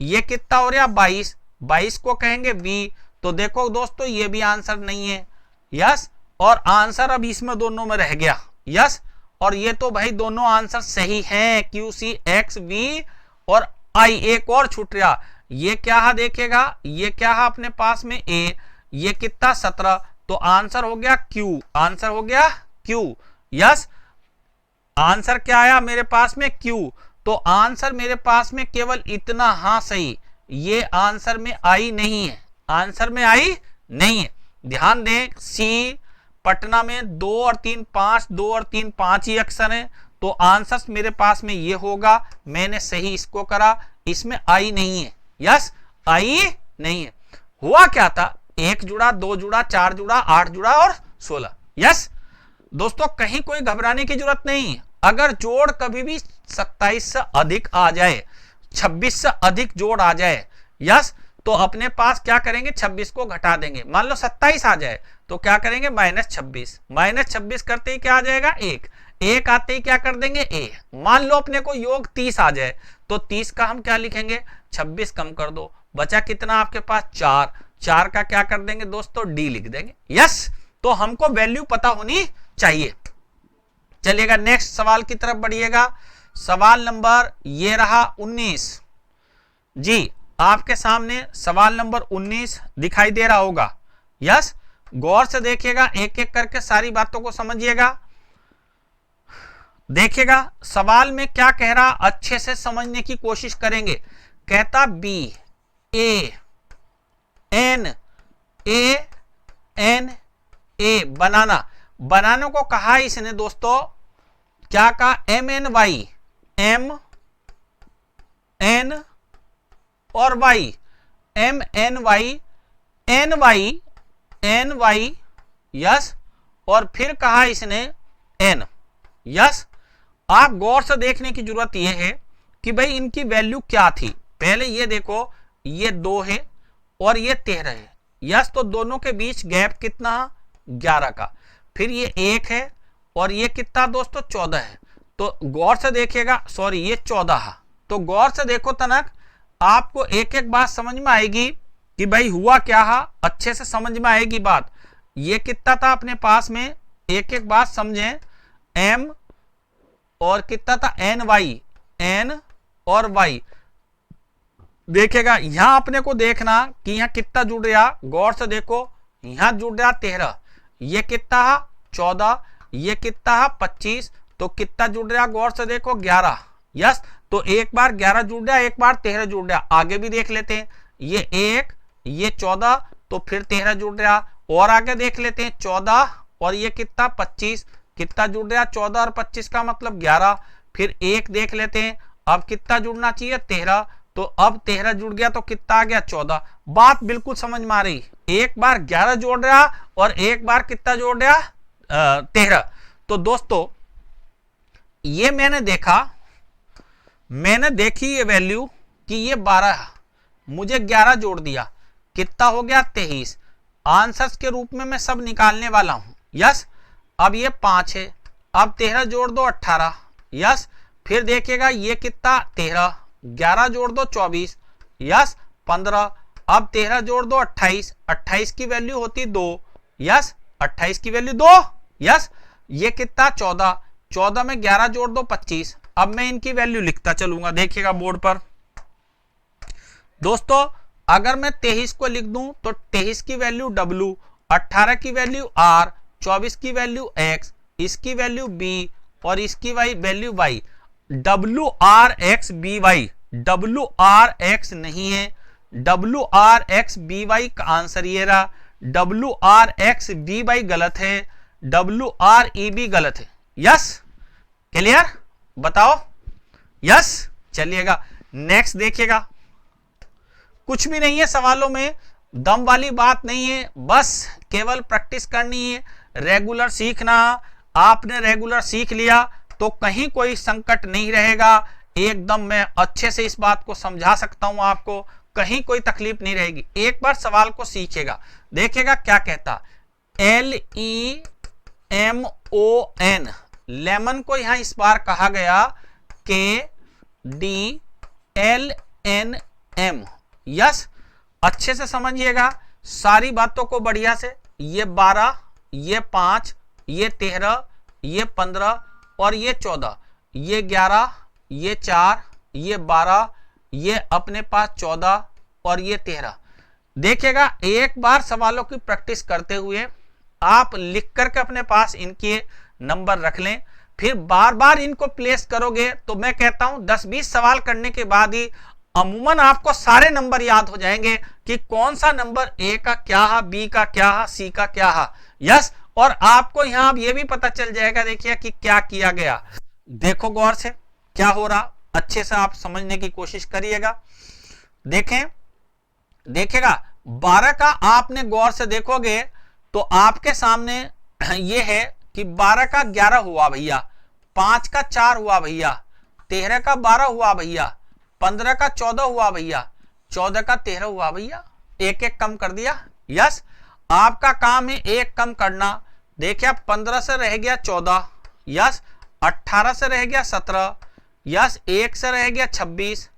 Speaker 1: ये कितना हो रहा 22, 22 को कहेंगे V, तो देखो दोस्तों ये भी आंसर नहीं है। यस, और आंसर अब इसमें दोनों में रह गया। यस, और ये तो भाई दोनों आंसर सही हैं, QCXV और I। एक और छूट रहा, ये क्या है देखिएगा, ये क्या है अपने पास में A, ये कितना 17, तो आंसर हो गया Q, आंसर हो गया Q। यस, आंसर क्या आया मेरे पास में Q, तो आंसर मेरे पास में केवल इतना, हाँ सही, ये आंसर में I नहीं है, आंसर में I नहीं है। ध्यान दें C पटना में 2 और 3 5, 2 और 3 5 ही अक्षर हैं, तो आंसर मेरे पास में ये होगा, मैंने सही इसको करा, इसमें I नहीं है। यस, I नहीं है। हुआ क्या था, 1 जुड़ा, 2 जुड़ा, 4 जुड़ा, 8 जुड़ा और 16। यस दोस्तों, कहीं कोई घबराने की जरूरत नहीं। अगर जोड़ कभी भी 27 से अधिक आ जाए, 26 से अधिक जोड़ आ जाए, यस, तो अपने पास क्या करेंगे, 26 को घटा देंगे। मान लो 27 आ जाए तो क्या करेंगे, -26, -26 करते ही क्या आ जाएगा 1, 1 आते ही क्या कर देंगे A। मान लो अपने को योग 30 आ जाए तो 30 का हम क्या लिखेंगे, 26 कम कर दो, बचा कितना आपके पास 4, 4 का क्या कर देंगे दोस्तों D लिख देंगे। यस, तो हमको वैल्यू पता होनी चाहिए। चलिएगा नेक्स्ट सवाल की तरफ बढ़िएगा। सवाल नंबर ये रहा 19 जी, आपके सामने सवाल नंबर 19 दिखाई दे रहा होगा। यस, गौर से देखिएगा, एक एक करके सारी बातों को समझिएगा। देखिएगा सवाल में क्या कह रहा, अच्छे से समझने की कोशिश करेंगे। कहता BANA बनाना, बनाने को कहा इसने दोस्तों, क्या कहा, MNY, MN और Y, NY, यस, और फिर कहा इसने N। यस, आप गौर से देखने की जरूरत यह है कि भाई इनकी वैल्यू क्या थी। पहले ये देखो, ये 2 है और ये 13 है। यस, तो दोनों के बीच गैप कितना, 11 का। फिर ये 1 है और ये कितना दोस्तों 14 है। तो गौर से देखिएगा, सॉरी ये 14 है। तो गौर से देखो तनक, आपको एक एक बात समझ में आएगी कि भाई हुआ क्या है, अच्छे से समझ में आएगी बात। ये कितना था अपने पास में, एक एक बात समझें। m और कितना था ny, n और y। देखेगा यहां अपने को देखना कि यहां कितना जुड़ रहा, गौर से देखो यहां जुड़ रहा 13, ये कितना है 14, ये कितना है 25, तो कितना जुड़ रहा गौर से देखो 11। यस, तो एक बार 11 जुड़ रहा, एक बार 13 जुड़ रहा। आगे भी देख लेते हैं, ये 1, ये 14, तो फिर 13 जुड़ रहा। और आगे देख लेते हैं 14 और ये कितना 25, कितना जुड़ रहा 14 और 25 का मतलब 11। फिर एक देख लेते हैं, अब कितना जुड़ना चाहिए 13, तो अब 13 जुड़ गया तो कितना आ गया 14। बात बिल्कुल समझ में आ रही, एक बार 11 जोड़ रहा और एक बार कितना जोड़ रहा 13। तो दोस्तों ये मैंने देखी ये वैल्यू कि ये 12 है, मुझे 11 जोड़ दिया, कितना हो गया 23। आंसर्स के रूप में मैं सब निकालने वाला हूं। यस, अब ये 5 है, अब 13 जोड़ दो 18। यस, फिर देखिएगा ये कितना 13, 11 जोड़ दो 24। यस, 15, अब 13 जोड़ दो 28, 28 की वैल्यू होती 2। यस, 28 की वैल्यू 2। यस, ये कितना 14, 14 में 11 जोड़ दो 25। अब मैं इनकी वैल्यू लिखता चलूंगा, देखिएगा बोर्ड पर। दोस्तों अगर मैं 23 को लिख दूं तो 23 की वैल्यू W, 18 की वैल्यू R, 24 की वैल्यू X, इसकी वैल्यू B और इसकी वैल्यू Y। WRXBY, WRX नहीं है, WRXBY का आंसर ये रहा। WRXBY गलत है, WREB गलत है। यस, क्लियर, बताओ। यस, चलिएगा नेक्स्ट देखिएगा। कुछ भी नहीं है सवालों में, दम वाली बात नहीं है, बस केवल प्रैक्टिस करनी है, रेगुलर सीखना। आपने रेगुलर सीख लिया तो कहीं कोई संकट नहीं रहेगा। एकदम मैं अच्छे से इस बात को समझा सकता हूं आपको, कहीं कोई तकलीफ नहीं रहेगी। एक बार सवाल को सीखेगा, देखिएगा क्या कहता। LEMON, लेमन को यहां इस बार कहा गया KDLNM। यस, अच्छे से समझिएगा सारी बातों को बढ़िया से। ये 12, ये 5, ये 13, ये 15 और ये 14, ये 11, ये 4, ये 12, ये अपने पास 14 और ये 13। देखिएगा एक बार सवालों की प्रैक्टिस करते हुए आप लिख करके अपने पास इनके नंबर रख लें, फिर बार बार इनको प्लेस करोगे तो मैं कहता हूं 10-20 सवाल करने के बाद ही अमूमन आपको सारे नंबर याद हो जाएंगे कि कौन सा नंबर ए का क्या है, बी का क्या है, सी का क्या है। यस, और आपको यहां ये भी पता चल जाएगा, देखिए कि क्या किया गया। देखो गौर से क्या हो रहा, अच्छे से आप समझने की कोशिश करिएगा। देखें, देखिएगा 12 का आपने गौर से देखोगे तो आपके सामने ये है कि 12 का 11 हुआ भैया, 5 का 4 हुआ भैया, 13 का 12 हुआ भैया, 15 का 14 हुआ भैया, 14 का 13 हुआ भैया। एक एक कम कर दिया। यस, आपका काम है एक कम करना। देखिए 15 से रह गया 14, यस, 18 से रह गया 17, यस, 1 से रह गया 26,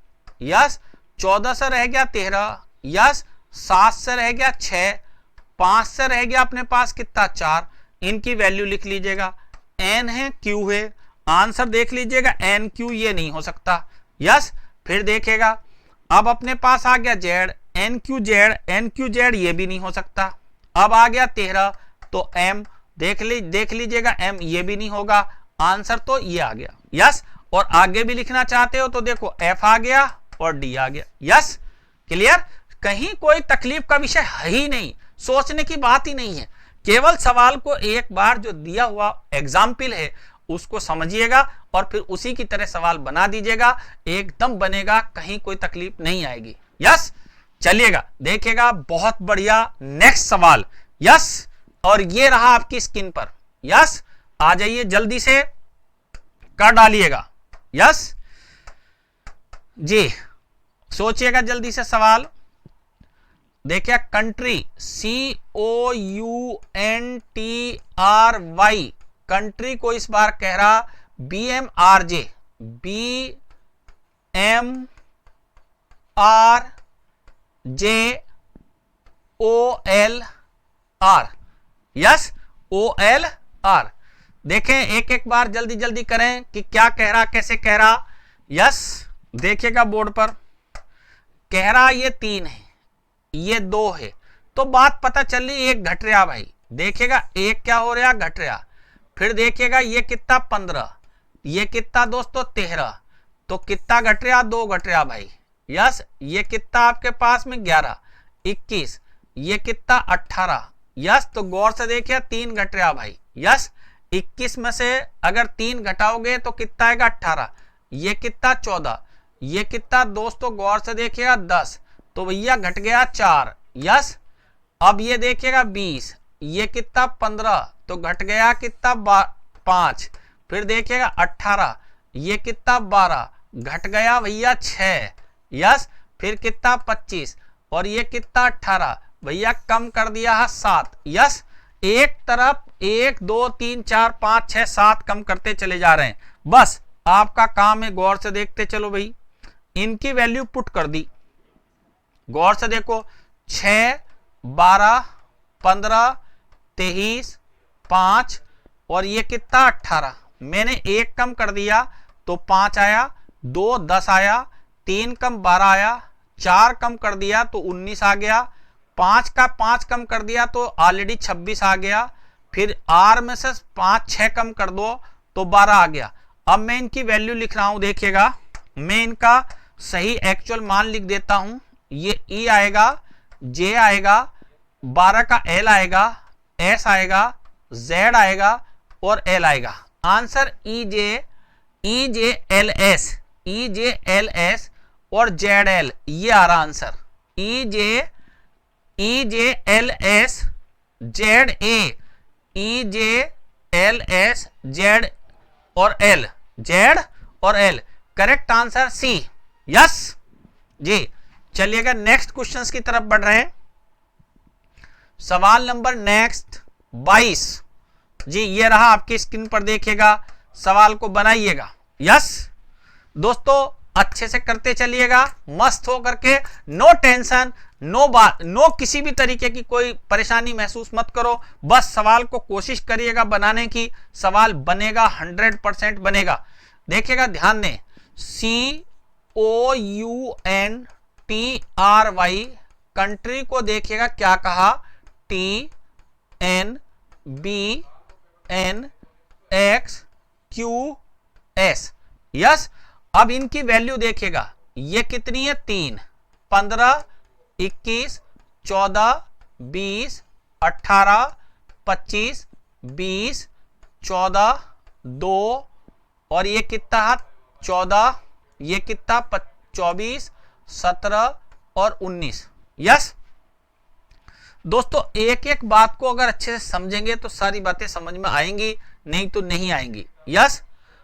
Speaker 1: यस, 14 से रह गया 13, यस, 7 से रह गया 6, 5 से रह गया अपने पास कितना 4। इनकी वैल्यू लिख लीजिएगा, n है q है, आंसर देख लीजिएगा NQ, ये नहीं हो सकता। यस, फिर देखेगा अब अपने पास आ गया z, NQZ ये भी नहीं हो सकता। अब आ गया 13 तो m, देख लीजिएगा m, ये भी नहीं होगा। आंसर तो ये आ गया। यस, और आगे भी लिखना चाहते हो तो देखो f आ गया और d आ गया। यस, क्लियर, कहीं कोई तकलीफ का विषय है ही नहीं, सोचने की बात ही नहीं है। केवल सवाल को एक बार जो दिया हुआ एग्जाम्पल है उसको समझिएगा और फिर उसी की तरह सवाल बना दीजिएगा, एकदम बनेगा, कहीं कोई तकलीफ नहीं आएगी। यस, चलिएगा देखिएगा, बहुत बढ़िया। नेक्स्ट सवाल, यस, और ये रहा आपकी स्क्रीन पर। यस, आ जाइए जल्दी से कर डालिएगा। यस जी, सोचिएगा जल्दी से सवाल। देखिए कंट्री COUNTRY, कंट्री को इस बार कह रहा BMRJ, BMRJOLR, यस OLR। देखें एक एक बार जल्दी जल्दी करें कि क्या कह रहा, कैसे कह रहा। यस देखिएगा बोर्ड पर, कह रहा ये 3 है, ये 2 है, तो बात पता चल रही एक घट रहा भाई। देखिएगा एक क्या हो रहा, घट रहा। फिर देखिएगा ये कितना 15, ये कितना दोस्तों 13, तो कितना घट रहा, 2 घट रहा भाई। यस ये कितना आपके पास में 11, 21, ये कितना 18। यस तो गौर से देखिए 3 घट रहा भाई। यस 21 में से अगर 3 घटाओगे तो कितना आएगा 18, ये कितना 14, ये कितना दोस्तों गौर से देखिएगा 10, तो भैया घट गया 4। यस अब ये देखिएगा 20, ये कितना 15, तो घट गया कितना 5। फिर देखिएगा 18, ये कितना 12, घट गया भैया 6। यस फिर कितना 25, और ये कितना 18, भैया कम कर दिया है 7। यस एक तरफ 1 2 3 4 5 6 7 कम करते चले जा रहे हैं। बस आपका काम है गौर से देखते चलो भाई। इनकी वैल्यू पुट कर दी, गौर से देखो 6 12 15 23 5 और ये कितना 18। मैंने 1 कम कर दिया तो 5 आया, 2 10 आया, 3 कम 12 आया, 4 कम कर दिया तो 19 आ गया, 5 का 5 कम कर दिया तो ऑलरेडी 26 आ गया। फिर R में से 5 6 कम कर दो तो 12 आ गया। अब मैं इनकी वैल्यू लिख रहा हूं, देखिएगा मैं इनका सही एक्चुअल मान लिख देता हूं। ये E आएगा, J आएगा, 12 का L आएगा, S आएगा, Z आएगा और L आएगा। आंसर EJLS और ZL, ये आ रहा answer. EJLS ZA, EJLS Z और L, Z और L, correct answer C। Yes जी चलिएगा नेक्स्ट क्वेश्चंस की तरफ बढ़ रहे हैं। सवाल नंबर नेक्स्ट 22 जी, ये रहा आपकी स्क्रीन पर, देखिएगा सवाल को बनाइएगा। यस दोस्तों अच्छे से करते चलिएगा, मस्त हो करके, नो टेंशन, नो किसी भी तरीके की कोई परेशानी महसूस मत करो। बस सवाल को कोशिश करिएगा बनाने की, सवाल बनेगा, 100% बनेगा। देखिएगा ध्यान दें, COUNTRY कंट्री को देखिएगा क्या कहा, TNBNXQS। यस अब इनकी वैल्यू देखिएगा, ये कितनी है 3, 15 21 14 20 18 25 20 14 2 और ये कितना 14, ये कितना 24 17 और 19। यस दोस्तों एक एक बात को अगर अच्छे से समझेंगे तो सारी बातें समझ में आएंगी, नहीं तो नहीं आएंगी। यस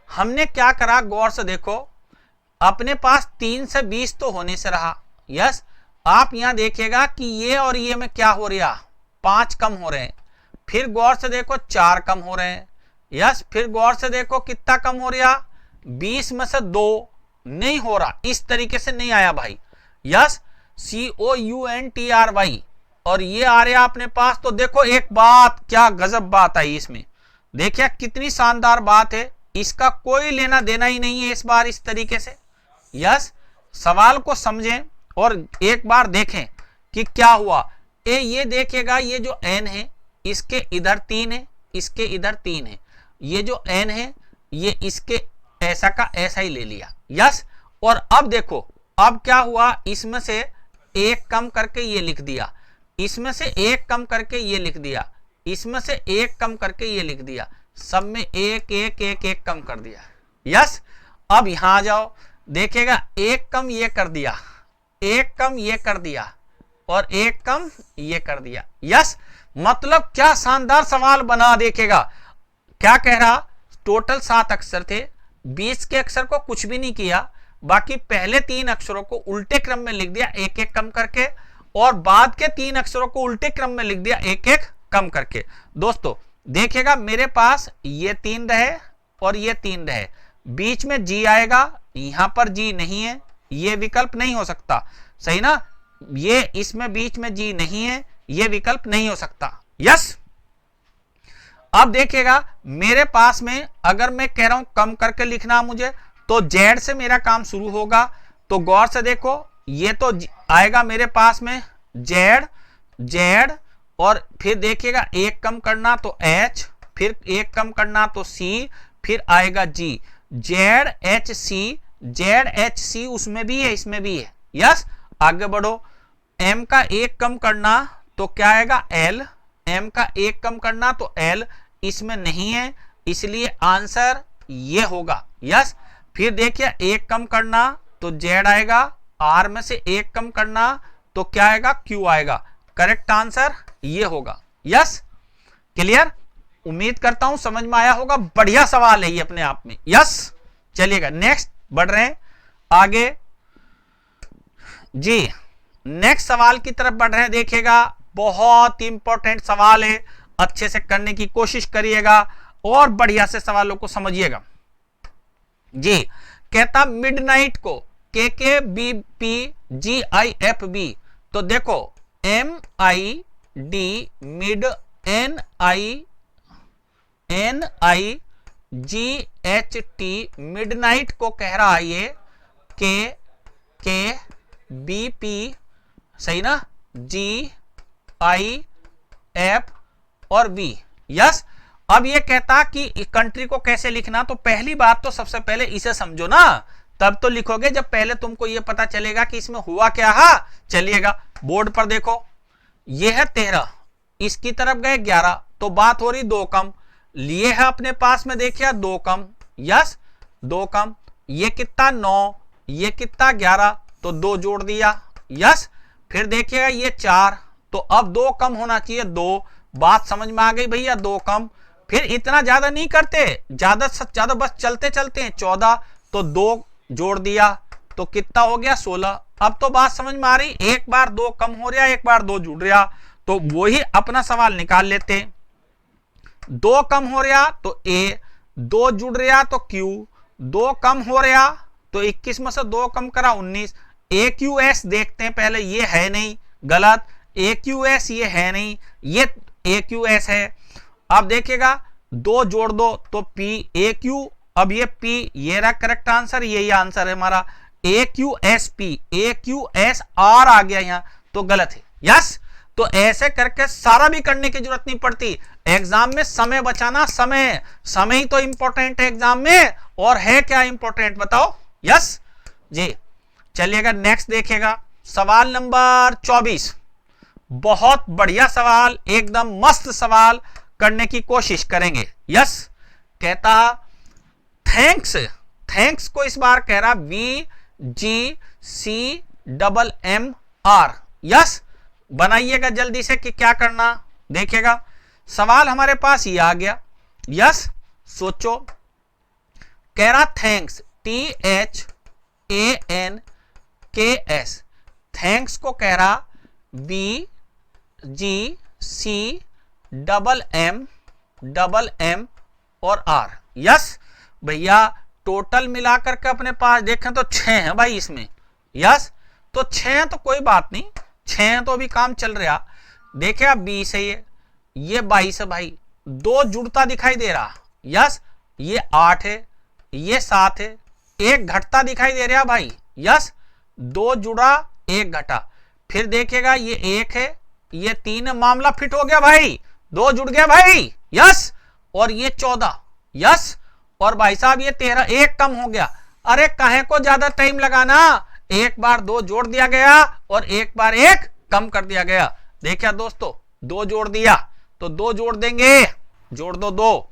Speaker 1: हमने क्या करा, गौर से देखो, अपने पास 3 से 20 तो होने से रहा। यस आप यहां देखिएगा कि ये और ये में क्या हो रहा, 5 कम हो रहे हैं। फिर गौर से देखो 4 कम हो रहे हैं। यस फिर गौर से देखो कितना कम हो रहा, 20 में से 2 नहीं हो रहा, इस तरीके से नहीं आया भाई। यस COUNTRY और ये आ रहा अपने पास। तो देखो एक बात, क्या गजब बात आई इसमें, देखिए कितनी शानदार बात है, इसका कोई लेना देना ही नहीं है इस बार इस तरीके से। यस सवाल को समझें और एक बार देखें कि क्या हुआ। ये देखिएगा, ये जो n है इसके इधर 3 है, इसके इधर 3 है, ये जो n है ये इसके ऐसा का ऐसा ही ले लिया। यस और अब देखो अब क्या हुआ, इसमें से 1 कम करके ये लिख दिया, इसमें से 1 कम करके ये लिख दिया, इसमें से 1 कम करके ये लिख दिया, सब में 1 1 1 1 कम कर दिया। यस अब यहां आ जाओ, देखिएगा 1 कम ये कर दिया, 1 कम ये कर दिया और 1 कम ये कर दिया। यस मतलब क्या शानदार सवाल बना। देखिएगा क्या कह रहा, टोटल 7 अक्षर थे, 20 के अक्षर को कुछ भी नहीं किया, बाकी पहले 3 अक्षरों को उल्टे क्रम में लिख दिया 1 1 कम करके, और बाद के 3 अक्षरों को उल्टे क्रम में लिख दिया 1 1 कम करके। दोस्तों देखिएगा मेरे पास ये 3 रहे और ये 3 रहे, बीच में जी आएगा, यहां पर जी नहीं है, ये विकल्प नहीं हो सकता, सही ना, ये इसमें बीच में जी नहीं है, ये विकल्प नहीं हो सकता। यस। अब देखिएगा मेरे पास में अगर मैं कह रहा हूं कम करके लिखना मुझे, तो जेड से मेरा काम शुरू होगा। तो गौर से देखो, ये तो आएगा मेरे पास में जेड, जेड, और फिर देखिएगा एक कम करना तो एच, फिर एक कम करना तो सी, फिर आएगा G, Z H C, Z H C उसमें भी है, इसमें भी है। यस। आगे बढ़ो, एम का एक कम करना तो क्या आएगा एल, एम का एक कम करना तो एल, इसमें नहीं है, इसलिए आंसर ये होगा। यस। फिर देखिए एक कम करना तो जेड आएगा, आर में से एक कम करना तो क्या आएगा क्यू आएगा, करेक्ट आंसर ये होगा। यस। क्लियर, उम्मीद करता हूं समझ में आया होगा, बढ़िया सवाल है ये अपने आप में। यस। चलिएगा नेक्स्ट बढ़ रहे हैं आगे जी, नेक्स्ट सवाल की तरफ बढ़ रहे हैं। देखिएगा बहुत इंपॉर्टेंट सवाल है, अच्छे से करने की कोशिश करिएगा और बढ़िया से सवालों को समझिएगा जी। कहता मिडनाइट को K B P G I F B, तो देखो M I D mid, N I G H T, midnight को कह रहा है ये के बी पी, सही ना, जी आई एफ और बी। यस। अब ये कहता कि कंट्री को कैसे लिखना, तो पहली बात तो सबसे पहले इसे समझो ना, तब तो लिखोगे जब पहले तुमको ये पता चलेगा कि इसमें हुआ क्या है। चलिएगा बोर्ड पर देखो, ये है 13, इसकी तरफ गए 11, तो बात हो रही 2 कम, लिए है अपने पास में, देखिए 2 कम। यस, 2 कम, ये कितना 9, ये कितना 11, तो 2 जोड़ दिया। यस। फिर देखिएगा ये 4, तो अब 2 कम होना चाहिए 2, बात समझ में आ गई भैया, 2 कम। फिर इतना ज्यादा नहीं करते, ज्यादा से ज्यादा बस चलते चलते हैं, 14, तो 2 जोड़ दिया, तो कितना हो गया 16। अब तो बात समझ में आ रही, एक बार 2 कम हो रहा, एक बार 2 जुड़ रहा, तो वही अपना सवाल निकाल लेते। 2 कम हो रहा तो ए, 2 जुड़ रहा तो क्यू, 2 कम हो रहा तो 21 में से 2 कम करा 19। ए क्यू एस देखते हैं पहले, ये है नहीं, गलत, ए क्यू एस ये है नहीं, ये ए क्यू एस है। अब देखिएगा 2 जोड़ दो तो पी ए क्यू, अब ये पी, ये रहा करेक्ट आंसर, यही आंसर है हमारा, ए क्यू एस पी, ए क्यू एस आर आ गया यहाँ, तो गलत है। यस। तो ऐसे करके सारा भी करने की जरूरत नहीं पड़ती, एग्जाम में समय बचाना, समय ही तो इंपॉर्टेंट है एग्जाम में, और है क्या इंपॉर्टेंट बताओ। यस जी। चलिएगा नेक्स्ट देखिएगा सवाल नंबर 24, बहुत बढ़िया सवाल, एकदम मस्त सवाल, करने की कोशिश करेंगे। यस। कहता थैंक्स, थैंक्स को इस बार कह रहा V G C double M R. Yes. बनाइएगा जल्दी से कि क्या करना, देखिएगा सवाल हमारे पास ये आ गया। यस। सोचो, कह रहा थैंक्स, THANKS, थैंक्स को कह रहा V G C double M और आर। यस भैया, टोटल मिलाकर के अपने पास देखें तो 6 है भाई इसमें। यस। तो 6 तो कोई बात नहीं, 6 तो अभी काम चल रहा। देखे आप 20 है, ये 22 है भाई, 2 जुड़ता दिखाई दे रहा। यस। ये 8 है, ये 7 है, 1 घटता दिखाई दे रहा भाई। यस। 2 जुड़ा 1 घटा, फिर देखिएगा ये 1 है, ये 3 है, मामला फिट हो गया भाई, 2 जुड़ गया भाई। यस। और ये 14। यस। और भाई साहब ये 13, 1 कम हो गया। अरे काहे को ज्यादा टाइम लगाना, एक बार 2 जोड़ दिया गया और एक बार 1 कम कर दिया गया। देखिए दोस्तों, 2 जोड़ दिया तो 2 जोड़ देंगे, जोड़ दो 2,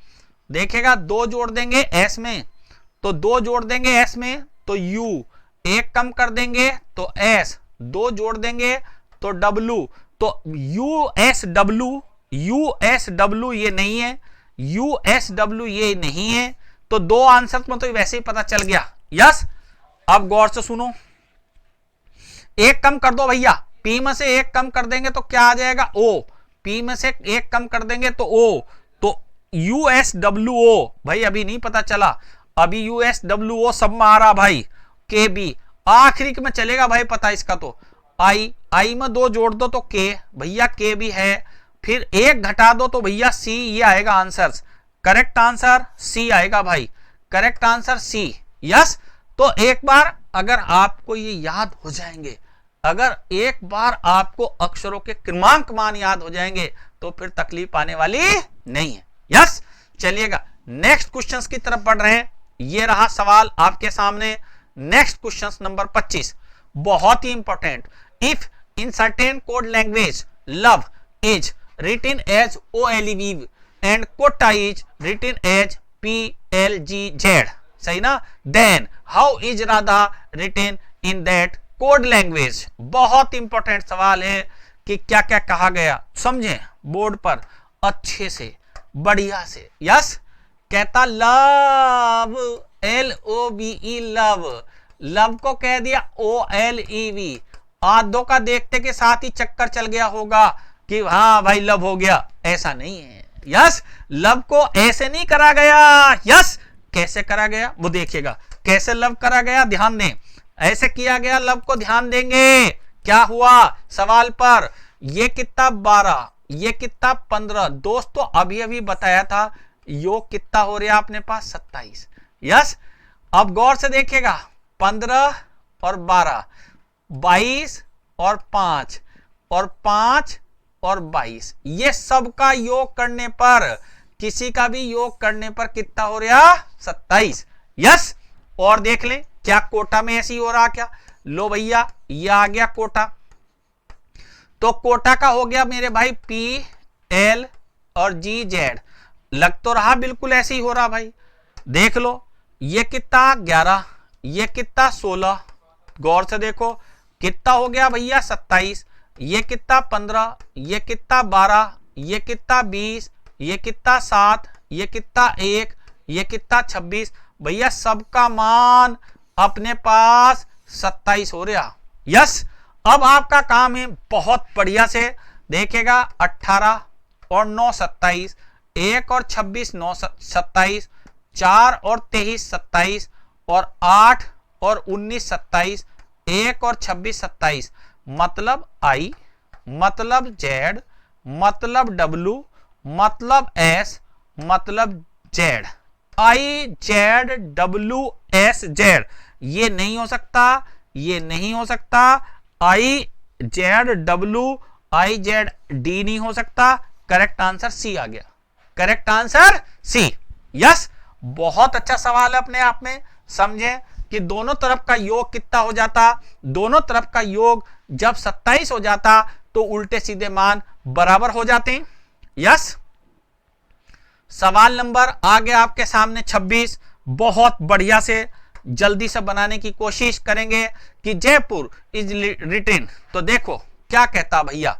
Speaker 1: देखेगा 2 जोड़ देंगे एस में, तो 2 जोड़ देंगे एस में तो यू, 1 कम कर देंगे तो एस, 2 जोड़ देंगे तो डब्लू, तो यू एस डब्लू ये नहीं है, यू एस डब्लू ये नहीं है, तो 2 आंसर में तो वैसे ही पता चल गया। यस। अब गौर से सुनो, 1 कम कर दो भैया, पी में से 1 कम कर देंगे तो क्या आ जाएगा ओ, पी में से 1 कम कर देंगे तो ओ, तो USWO भाई अभी नहीं पता चला, अभी USWO सब में आ रहा भाई, KB आखिरी में चलेगा भाई पता इसका, तो I में 2 जोड़ दो तो K, भैया K भी है, फिर 1 घटा दो तो भैया C, ये आएगा आंसर, करेक्ट आंसर C आएगा भाई, करेक्ट आंसर C। यस, तो एक बार अगर आपको ये याद हो जाएंगे, अगर एक बार आपको अक्षरों के क्रमांक मान याद हो जाएंगे तो फिर तकलीफ आने वाली नहीं है। यस, चलिएगा नेक्स्ट क्वेश्चंस की तरफ बढ़ रहे हैं। ये रहा सवाल आपके सामने, नेक्स्ट क्वेश्चन नंबर 25, बहुत ही important. If in certain code language love is written as OLEV and quota is written as PLGZ, सही ना, then how is Radha written in that code language. बहुत इंपॉर्टेंट सवाल है कि क्या क्या कहा गया, समझें बोर्ड पर अच्छे से बढ़िया से। यस, कहता लव LOVE लव, लव को कह दिया OLEV, आधों का देखते के साथ ही चक्कर चल गया होगा कि हाँ भाई लव हो गया, ऐसा नहीं है। यस, लव को ऐसे नहीं करा गया। यस, कैसे करा गया वो देखिएगा, कैसे लव करा गया ध्यान दें, ऐसे किया गया लव को, ध्यान देंगे क्या हुआ सवाल पर। ये कितना 12, ये कितना 15, दोस्तों अभी अभी बताया था योग कितना हो रहा है अपने पास 27। यस, अब गौर से देखिएगा 15 और 12, 22 और 5 और 5 और 22, ये सब का योग करने पर, किसी का भी योग करने पर कितना हो रहा 27। यस, और देख लें क्या कोटा में ऐसी हो रहा क्या, लो भैया ये आ गया कोटा, तो कोटा का हो गया मेरे भाई PL और GZ, लग तो रहा बिल्कुल ऐसे ही हो रहा भाई, देख लो ये कितना 11, ये कितना 16, गौर से देखो कितना हो गया भैया 27, ये कितना 15, ये कितना 12, ये कितना 20, ये कितना 7, ये कितना 1, ये कितना 26, भैया सबका मान अपने पास 27 हो रहा। यस, अब आपका काम है बहुत बढ़िया से देखेगा, 18 और 9 27, 1 और 26 9 27, 4 और 23 27, और 8 और 19 27, 1 और 26 27, मतलब I, मतलब Z, मतलब W, मतलब S, मतलब Z, IZWSZ, ये नहीं हो सकता, ये नहीं हो सकता, IZWIZD नहीं हो सकता, करेक्ट आंसर C आ गया, करेक्ट आंसर C। यस, बहुत अच्छा सवाल है अपने आप में, समझे कि दोनों तरफ का योग कितना हो जाता, दोनों तरफ का योग जब 27 हो जाता तो उल्टे सीधे मान बराबर हो जाते हैं। यस, सवाल नंबर आ गया आपके सामने 26, बहुत बढ़िया से जल्दी से बनाने की कोशिश करेंगे कि जयपुर इज रिटन, तो देखो क्या कहता भैया,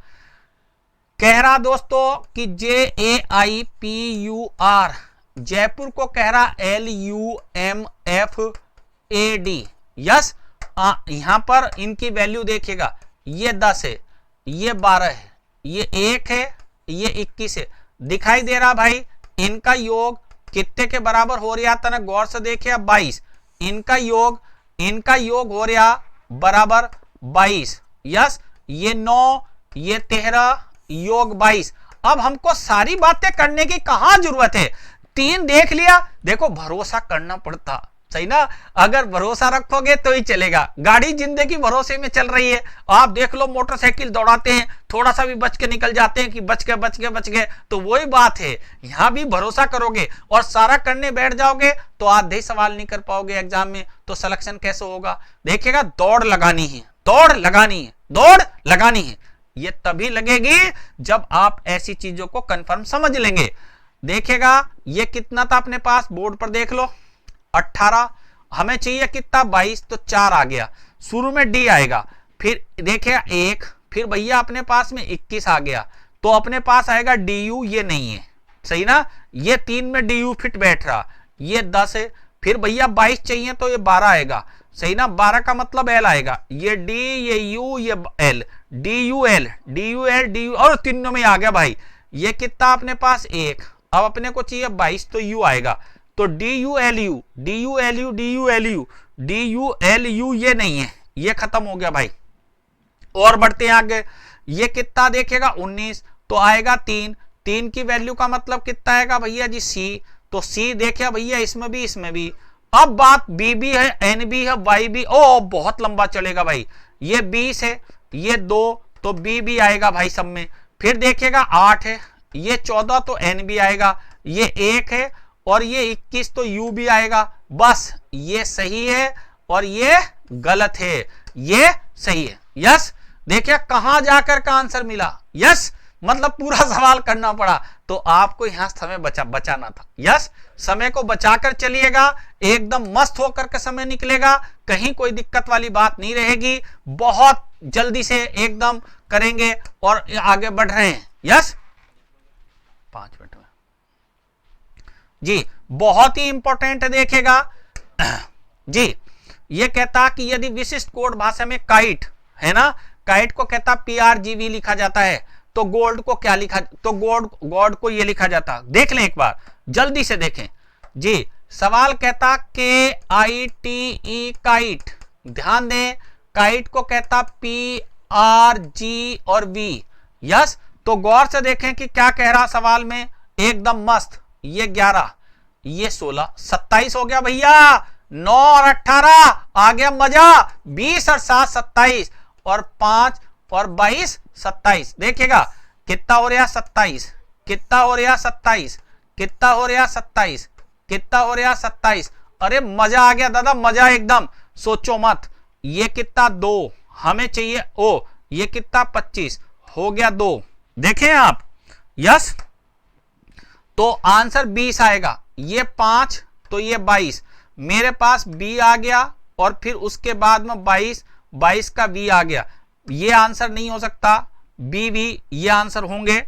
Speaker 1: कह रहा दोस्तों कि JAIPUR, जयपुर को कह रहा LUMFAD। यस, यहां पर इनकी वैल्यू देखिएगा, ये 10 है, ये 12 है, ये 1 है, ये 21 है, दिखाई दे रहा भाई इनका योग कितने के बराबर हो रहा था ना, गौर से देखिए 22, इनका योग हो रहा बराबर 22। यस, ये 9, ये 13, योग 22। अब हमको सारी बातें करने की कहां जरूरत है, 3 देख लिया, देखो भरोसा करना पड़ता, सही ना, अगर भरोसा रखोगे तो ही चलेगा, गाड़ी जिंदगी भरोसे में चल रही है। आप देख लो मोटरसाइकिल दौड़ाते हैं, थोड़ा सा भी बच के निकल जाते हैं कि बच गए, तो वही बात है, यहां भी भरोसा करोगे और सारा करने बैठ जाओगे तो आधे सवाल नहीं कर पाओगे एग्जाम में, तो सिलेक्शन कैसे होगा। देखिएगा दौड़ लगानी है, ये तभी लगेगी जब आप ऐसी चीजों को कंफर्म समझ लेंगे। देखेगा ये कितना था अपने पास, बोर्ड पर देख लो 18, हमें चाहिए कितना 22, तो 4 आ गया, शुरू में D आएगा, फिर देखिएगा 1, फिर भैया अपने पास में 21 आ गया, तो अपने पास आएगा DU, ये नहीं है, सही ना, ये 3 में DU फिट बैठ रहा, ये 10 है, फिर भैया 22 चाहिए तो ये 12 आएगा, सही ना, 12 का मतलब L आएगा, ये D, ये U, ये L, DUL और तीनों में आ गया भाई, ये कितना अपने पास 1, अब अपने को चाहिए 22, तो u आएगा, तो DULU DULU DULU DULU ये नहीं है, ये खत्म हो गया भाई। और बढ़ते हैं आगे, ये कितना देखेगा 19, तो आएगा 3, 3 की वैल्यू का मतलब कितना आएगा भैया जी C, तो C देखिए भैया इसमें भी इसमें भी। अब बात BB है, NB है, YB, ओ बहुत लंबा चलेगा भाई, ये 20 है, ये 2, तो BB आएगा भाई सब में। फिर देखिएगा 8 है, ये 14, तो NB आएगा, ये 1 है और ये 21, तो UB आएगा। बस ये सही है और ये गलत है, ये सही है। यस, देखिए कहां जाकर का आंसर मिला, यस मतलब पूरा सवाल करना पड़ा, तो आपको यहां समय बचाना था। यस, समय को बचाकर चलिएगा, एकदम मस्त होकर के समय निकलेगा, कहीं कोई दिक्कत वाली बात नहीं रहेगी, बहुत जल्दी से एकदम करेंगे और आगे बढ़ रहे हैं। यस, 5 मिनट में जी, बहुत ही इंपॉर्टेंट देखेगा जी। ये कहता कि यदि विशिष्ट कोड भाषा में काइट है ना, काइट को कहता PRGV लिखा जाता है, तो गोल्ड को क्या लिखा, तो गॉड को ये लिखा जाता। देख लें एक बार, जल्दी से देखें जी। सवाल कहता KITE काइट, ध्यान दें काइट को कहता PRG और V। यस, तो गौर से देखें कि क्या कह रहा सवाल में, एकदम मस्त। ये 11, ये 16, 27 हो गया भैया, 9 और 18 आ गया मजा, 20 और 7 27 और 5 और 22 27। देखिएगा कितना हो रहा 27, कितना हो रहा 27, कितना हो रहा 27, कितना हो रहा 27। अरे मजा आ गया दादा, मजा एकदम, सोचो मत। ये कितना 2 हमें चाहिए, ओ ये कितना 25 हो गया 2, देखें आप। यस, तो आंसर 20 आएगा, ये 5 तो ये 22, मेरे पास B आ गया और फिर उसके बाद में 22 का V आ गया। ये आंसर नहीं हो सकता, BB ये आंसर होंगे।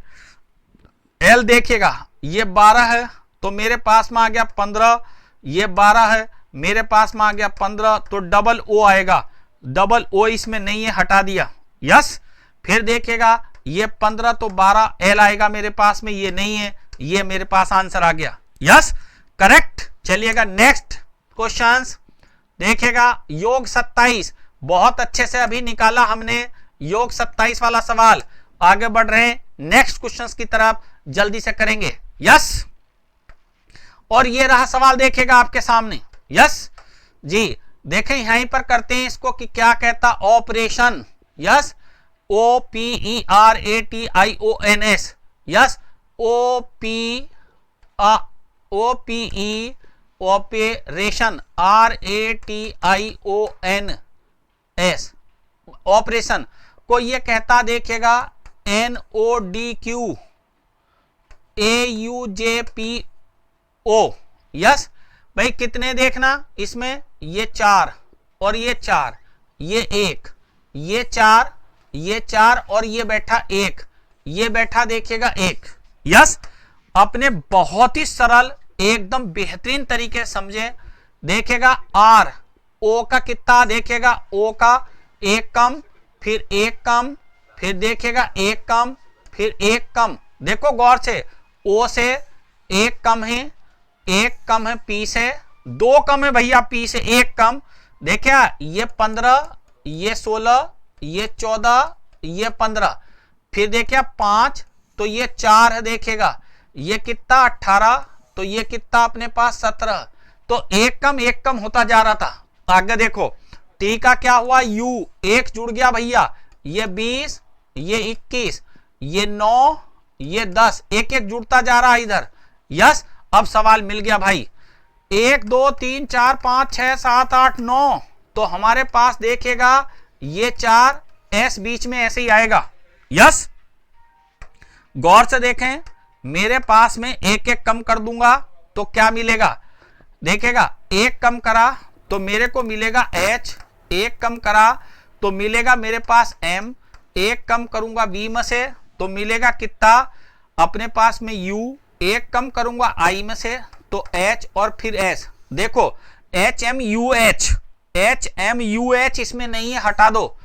Speaker 1: L देखिएगा, ये 12 है तो मेरे पास में आ गया 15, ये 12 है मेरे पास में आ गया 15, तो डबल O आएगा, डबल O इसमें नहीं है, हटा दिया। यस, फिर देखिएगा ये 15 तो 12 L आएगा मेरे पास में, ये नहीं है, ये मेरे पास आंसर आ गया। Yes, correct. चलिएगा नेक्स्ट क्वेश्चंस देखिएगा, योग 27 बहुत अच्छे से अभी निकाला हमने, योग 27 वाला सवाल। आगे बढ़ रहे हैं नेक्स्ट क्वेश्चंस की तरफ, जल्दी से करेंगे। यस, और ये रहा सवाल देखिएगा आपके सामने। यस जी, देखें यहीं पर करते हैं इसको कि क्या कहता operation. Yes, OPERATIONS। Yes, OPE operation, RATIONS operation को ये कहता देखिएगा NODQ AUJPO। यस भाई, कितने देखना इसमें, ये 4 और ये 4, ये 1, ये 4, ये 4 और ये बैठा 1, ये बैठा देखिएगा 1। यस, अपने बहुत ही सरल एकदम बेहतरीन तरीके से समझे। देखेगा R O का कितना, देखेगा O का 1 कम, फिर 1 कम, फिर देखेगा 1 कम, फिर 1 कम। देखो गौर से, O से 1 कम है, 1 कम है P से, 2 कम है भैया P से, 1 कम। देखिए ये 15, ये 16, ये 14, ये 15, फिर देखिए 5 तो ये 4 है, देखेगा ये कितना 18, तो ये कितना अपने पास 17, तो 1 कम होता जा रहा था। आगे देखो T का क्या हुआ, U 1 जुड़ गया भैया, ये 20, ये 21, ये 9, ये 10, एक एक जुड़ता जा रहा है इधर। यस, अब सवाल मिल गया भाई, 1 2 3 4 5 6 7 8 9, तो हमारे पास देखेगा ये 4 S बीच में ऐसे ही आएगा। यस, गौर से देखें, मेरे पास में एक एक कम कर दूंगा तो क्या मिलेगा, देखेगा 1 कम करा तो मेरे को मिलेगा H, 1 कम करा तो मिलेगा मेरे पास M, 1 कम करूंगा V में से तो मिलेगा कितना अपने पास में U, 1 कम करूंगा I में से तो H और फिर S। देखो HMUH, HMUH इसमें नहीं है, हटा दो,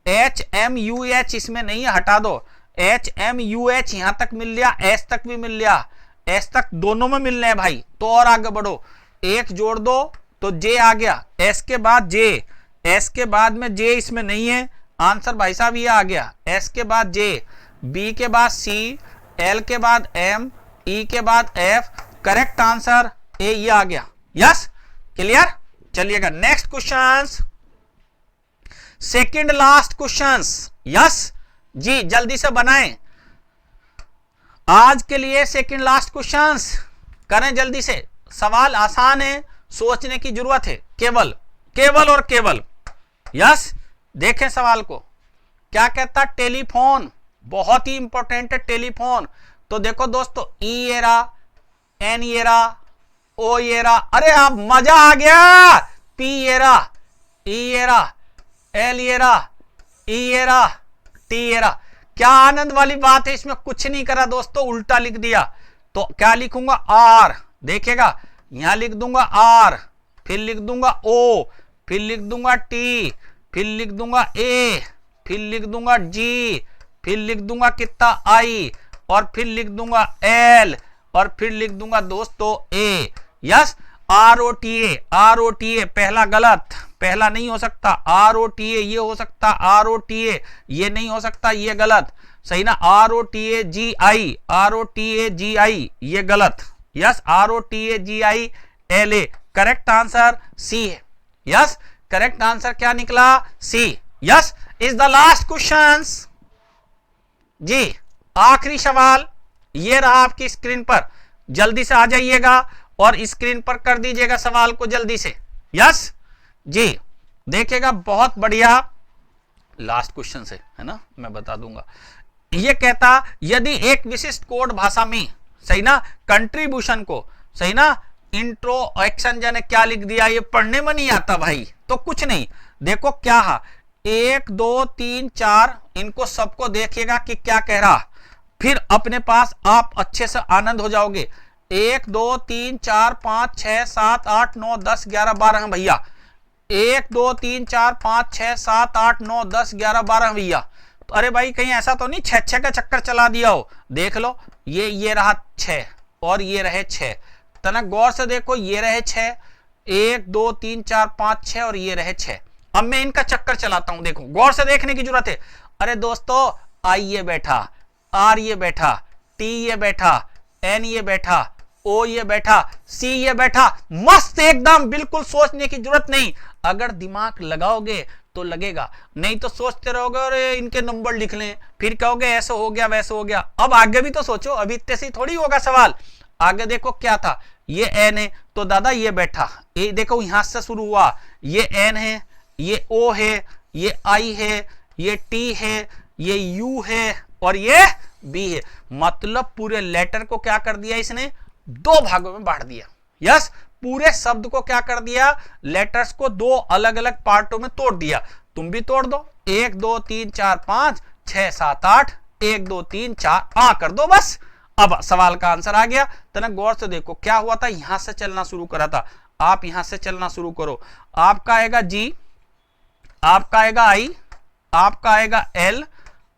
Speaker 1: HMUH इसमें नहीं है, हटा दो, HMUH यहां तक मिल लिया, S तक भी मिल लिया, एस तक दोनों में मिलने हैं भाई, तो और आगे बढ़ो, एक जोड़ दो तो जे आ गया, एस के बाद जे, एस के बाद में जे इसमें नहीं है, आंसर भाई साहब ये आ गया, एस के बाद जे, बी के बाद सी, एल के बाद एम, ई के बाद एफ, करेक्ट आंसर ए ये आ गया। Yes clear. चलिएगा next questions, second last questions. Yes जी जल्दी से बनाएं, आज के लिए सेकंड लास्ट क्वेश्चंस करें जल्दी से। सवाल आसान है, सोचने की जरूरत है केवल, केवल और केवल। यस देखें सवाल को, क्या कहता, टेलीफोन, बहुत ही इंपॉर्टेंट है टेलीफोन। तो देखो दोस्तों, ई एरा, एन एरा, ओ एरा, अरे आप मजा आ गया, पी एरा, ई एरा, एल एरा, ई एरा, टी एरा, क्या आनंद वाली बात है, इसमें कुछ नहीं करा दोस्तों, उल्टा लिख दिया। तो क्या लिखूंगा, आर, देखिएगा यहां लिख दूंगा आर, फिर लिख दूंगा ओ, फिर लिख दूंगा टी, फिर लिख दूंगा ए, फिर लिख दूंगा जी, फिर लिख दूंगा कितना आई, और फिर लिख दूंगा एल, और फिर लिख दूंगा दोस्तों A. Yes R O T A, R O T A पहला गलत, पहला नहीं हो सकता, आर ओ टी ए ये हो सकता, आर ओ टी ए ये नहीं हो सकता, ये गलत, सही ना, R O T A G I, R O T A G I ये गलत। Yes R O T A G I L A, correct answer C है। यस करेक्ट आंसर क्या निकला, C. Yes is the last questions जी, आखिरी सवाल ये रहा आपकी स्क्रीन पर, जल्दी से आ जाइएगा और स्क्रीन पर कर दीजिएगा सवाल को जल्दी से। यस जी देखिएगा, बहुत बढ़िया लास्ट क्वेश्चन से है ना, मैं बता दूंगा। ये कहता, यदि एक विशिष्ट कोड भाषा में, सही ना, कंट्रीब्यूशन को, सही ना, इंट्रो एक्शन जाने क्या लिख दिया, ये पढ़ने में नहीं आता भाई, तो कुछ नहीं, देखो क्या है, 1 2 3 4 इनको सबको देखिएगा कि क्या कह रहा, फिर अपने पास आप अच्छे से आनंद हो जाओगे। 1 2 3 4 5 6 7 8 9 10 11 12 भैया, 1 2 3 4 5 6 7 8 9 10 11 12 भैया। तो अरे भाई कहीं ऐसा तो नहीं 6 का चक्कर चला दिया हो, देख लो, ये रहा 6 और ये रहे 6, तना गौर से देखो, ये रहे 6, 1 2 3 4 5 6 और ये रहे 6। अब मैं इनका चक्कर चलाता हूं, देखो गौर से देखने की जरूरत है। अरे दोस्तों, आई ये बैठा, आर ये बैठा, टी ये बैठा, एन ये बैठा, ओ ये बैठा, सी ये बैठा, मस्त एकदम, बिल्कुल सोचने की जरूरत नहीं। अगर दिमाग लगाओगे तो लगेगा, नहीं तो सोचते रहोगे अरे इनके नंबर लिख लें, फिर कहोगे ऐसे हो गया वैसे हो गया। अब आगे भी तो सोचो, अभी इतने से थोड़ी होगा सवाल। आगे देखो क्या था, ये एन है तो दादा ये बैठा, ये देखो यहां से शुरू हुआ, ये एन है, ये ओ है, ये आई है, ये टी है, ये यू है और ये बी है। मतलब पूरे लेटर को क्या कर दिया इसने, 2 भागों में बांट दिया। यस पूरे शब्द को क्या कर दिया, लेटर्स को 2 अलग अलग पार्टों में तोड़ दिया। तुम भी तोड़ दो, 1 2 3 4 5 6 7 8, 1 2 3 4 कर दो बस। अब सवाल का आंसर आ गया। तना गौर से देखो क्या हुआ था, यहां से चलना शुरू करा था, आप यहां से चलना शुरू करो। आपका आएगा जी, आपका आएगा आई, आपका आएगा एल,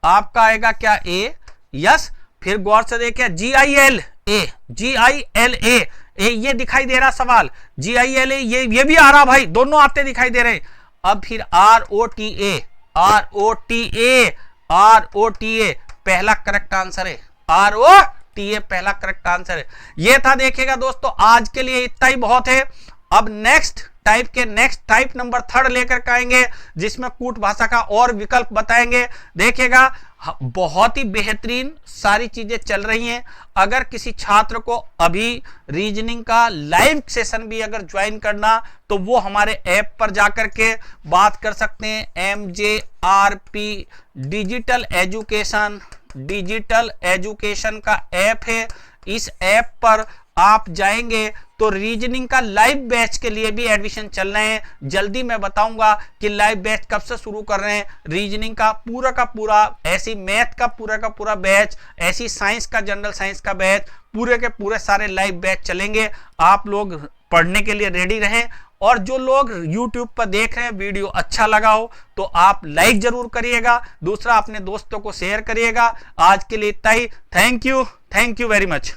Speaker 1: आपका आएगा क्या ए। यस फिर गौर से देखिए, जी I L A, G I L ए, ये दिखाई दे रहा सवाल, जी आई एल ए ये भी आ रहा भाई, दोनों आते दिखाई दे रहे। अब फिर R O T A, R O T A, R O T A पहला करेक्ट आंसर है, आर ओ टी ए पहला करेक्ट आंसर है। ये था, देखिएगा दोस्तों आज के लिए इतना ही बहुत है। अब नेक्स्ट टाइप नंबर 3 लेकर आएंगे, जिसमें कूट भाषा का और विकल्प बताएंगे। देखिएगा बहुत ही बेहतरीन सारी चीजें चल रही हैं। अगर किसी छात्र को अभी रीजनिंग का लाइव सेशन भी अगर ज्वाइन करना, तो वो हमारे ऐप पर जाकर के बात कर सकते हैं। MJRP डिजिटल एजुकेशन का ऐप है। इस ऐप पर आप जाएंगे तो रीजनिंग का लाइव बैच के लिए भी एडमिशन चल रहे हैं। जल्दी मैं बताऊंगा कि लाइव बैच कब से शुरू कर रहे हैं। रीजनिंग का पूरा ऐसी मैथ का पूरा बैच, ऐसी साइंस का जनरल साइंस का बैच, पूरे के पूरे सारे लाइव बैच चलेंगे। आप लोग पढ़ने के लिए रेडी रहें। और जो लोग YouTube पर देख रहे हैं, वीडियो अच्छा लगा हो तो आप लाइक जरूर करिएगा, दूसरा अपने दोस्तों को शेयर करिएगा। आज के लिए इतना ही। Thank you very much.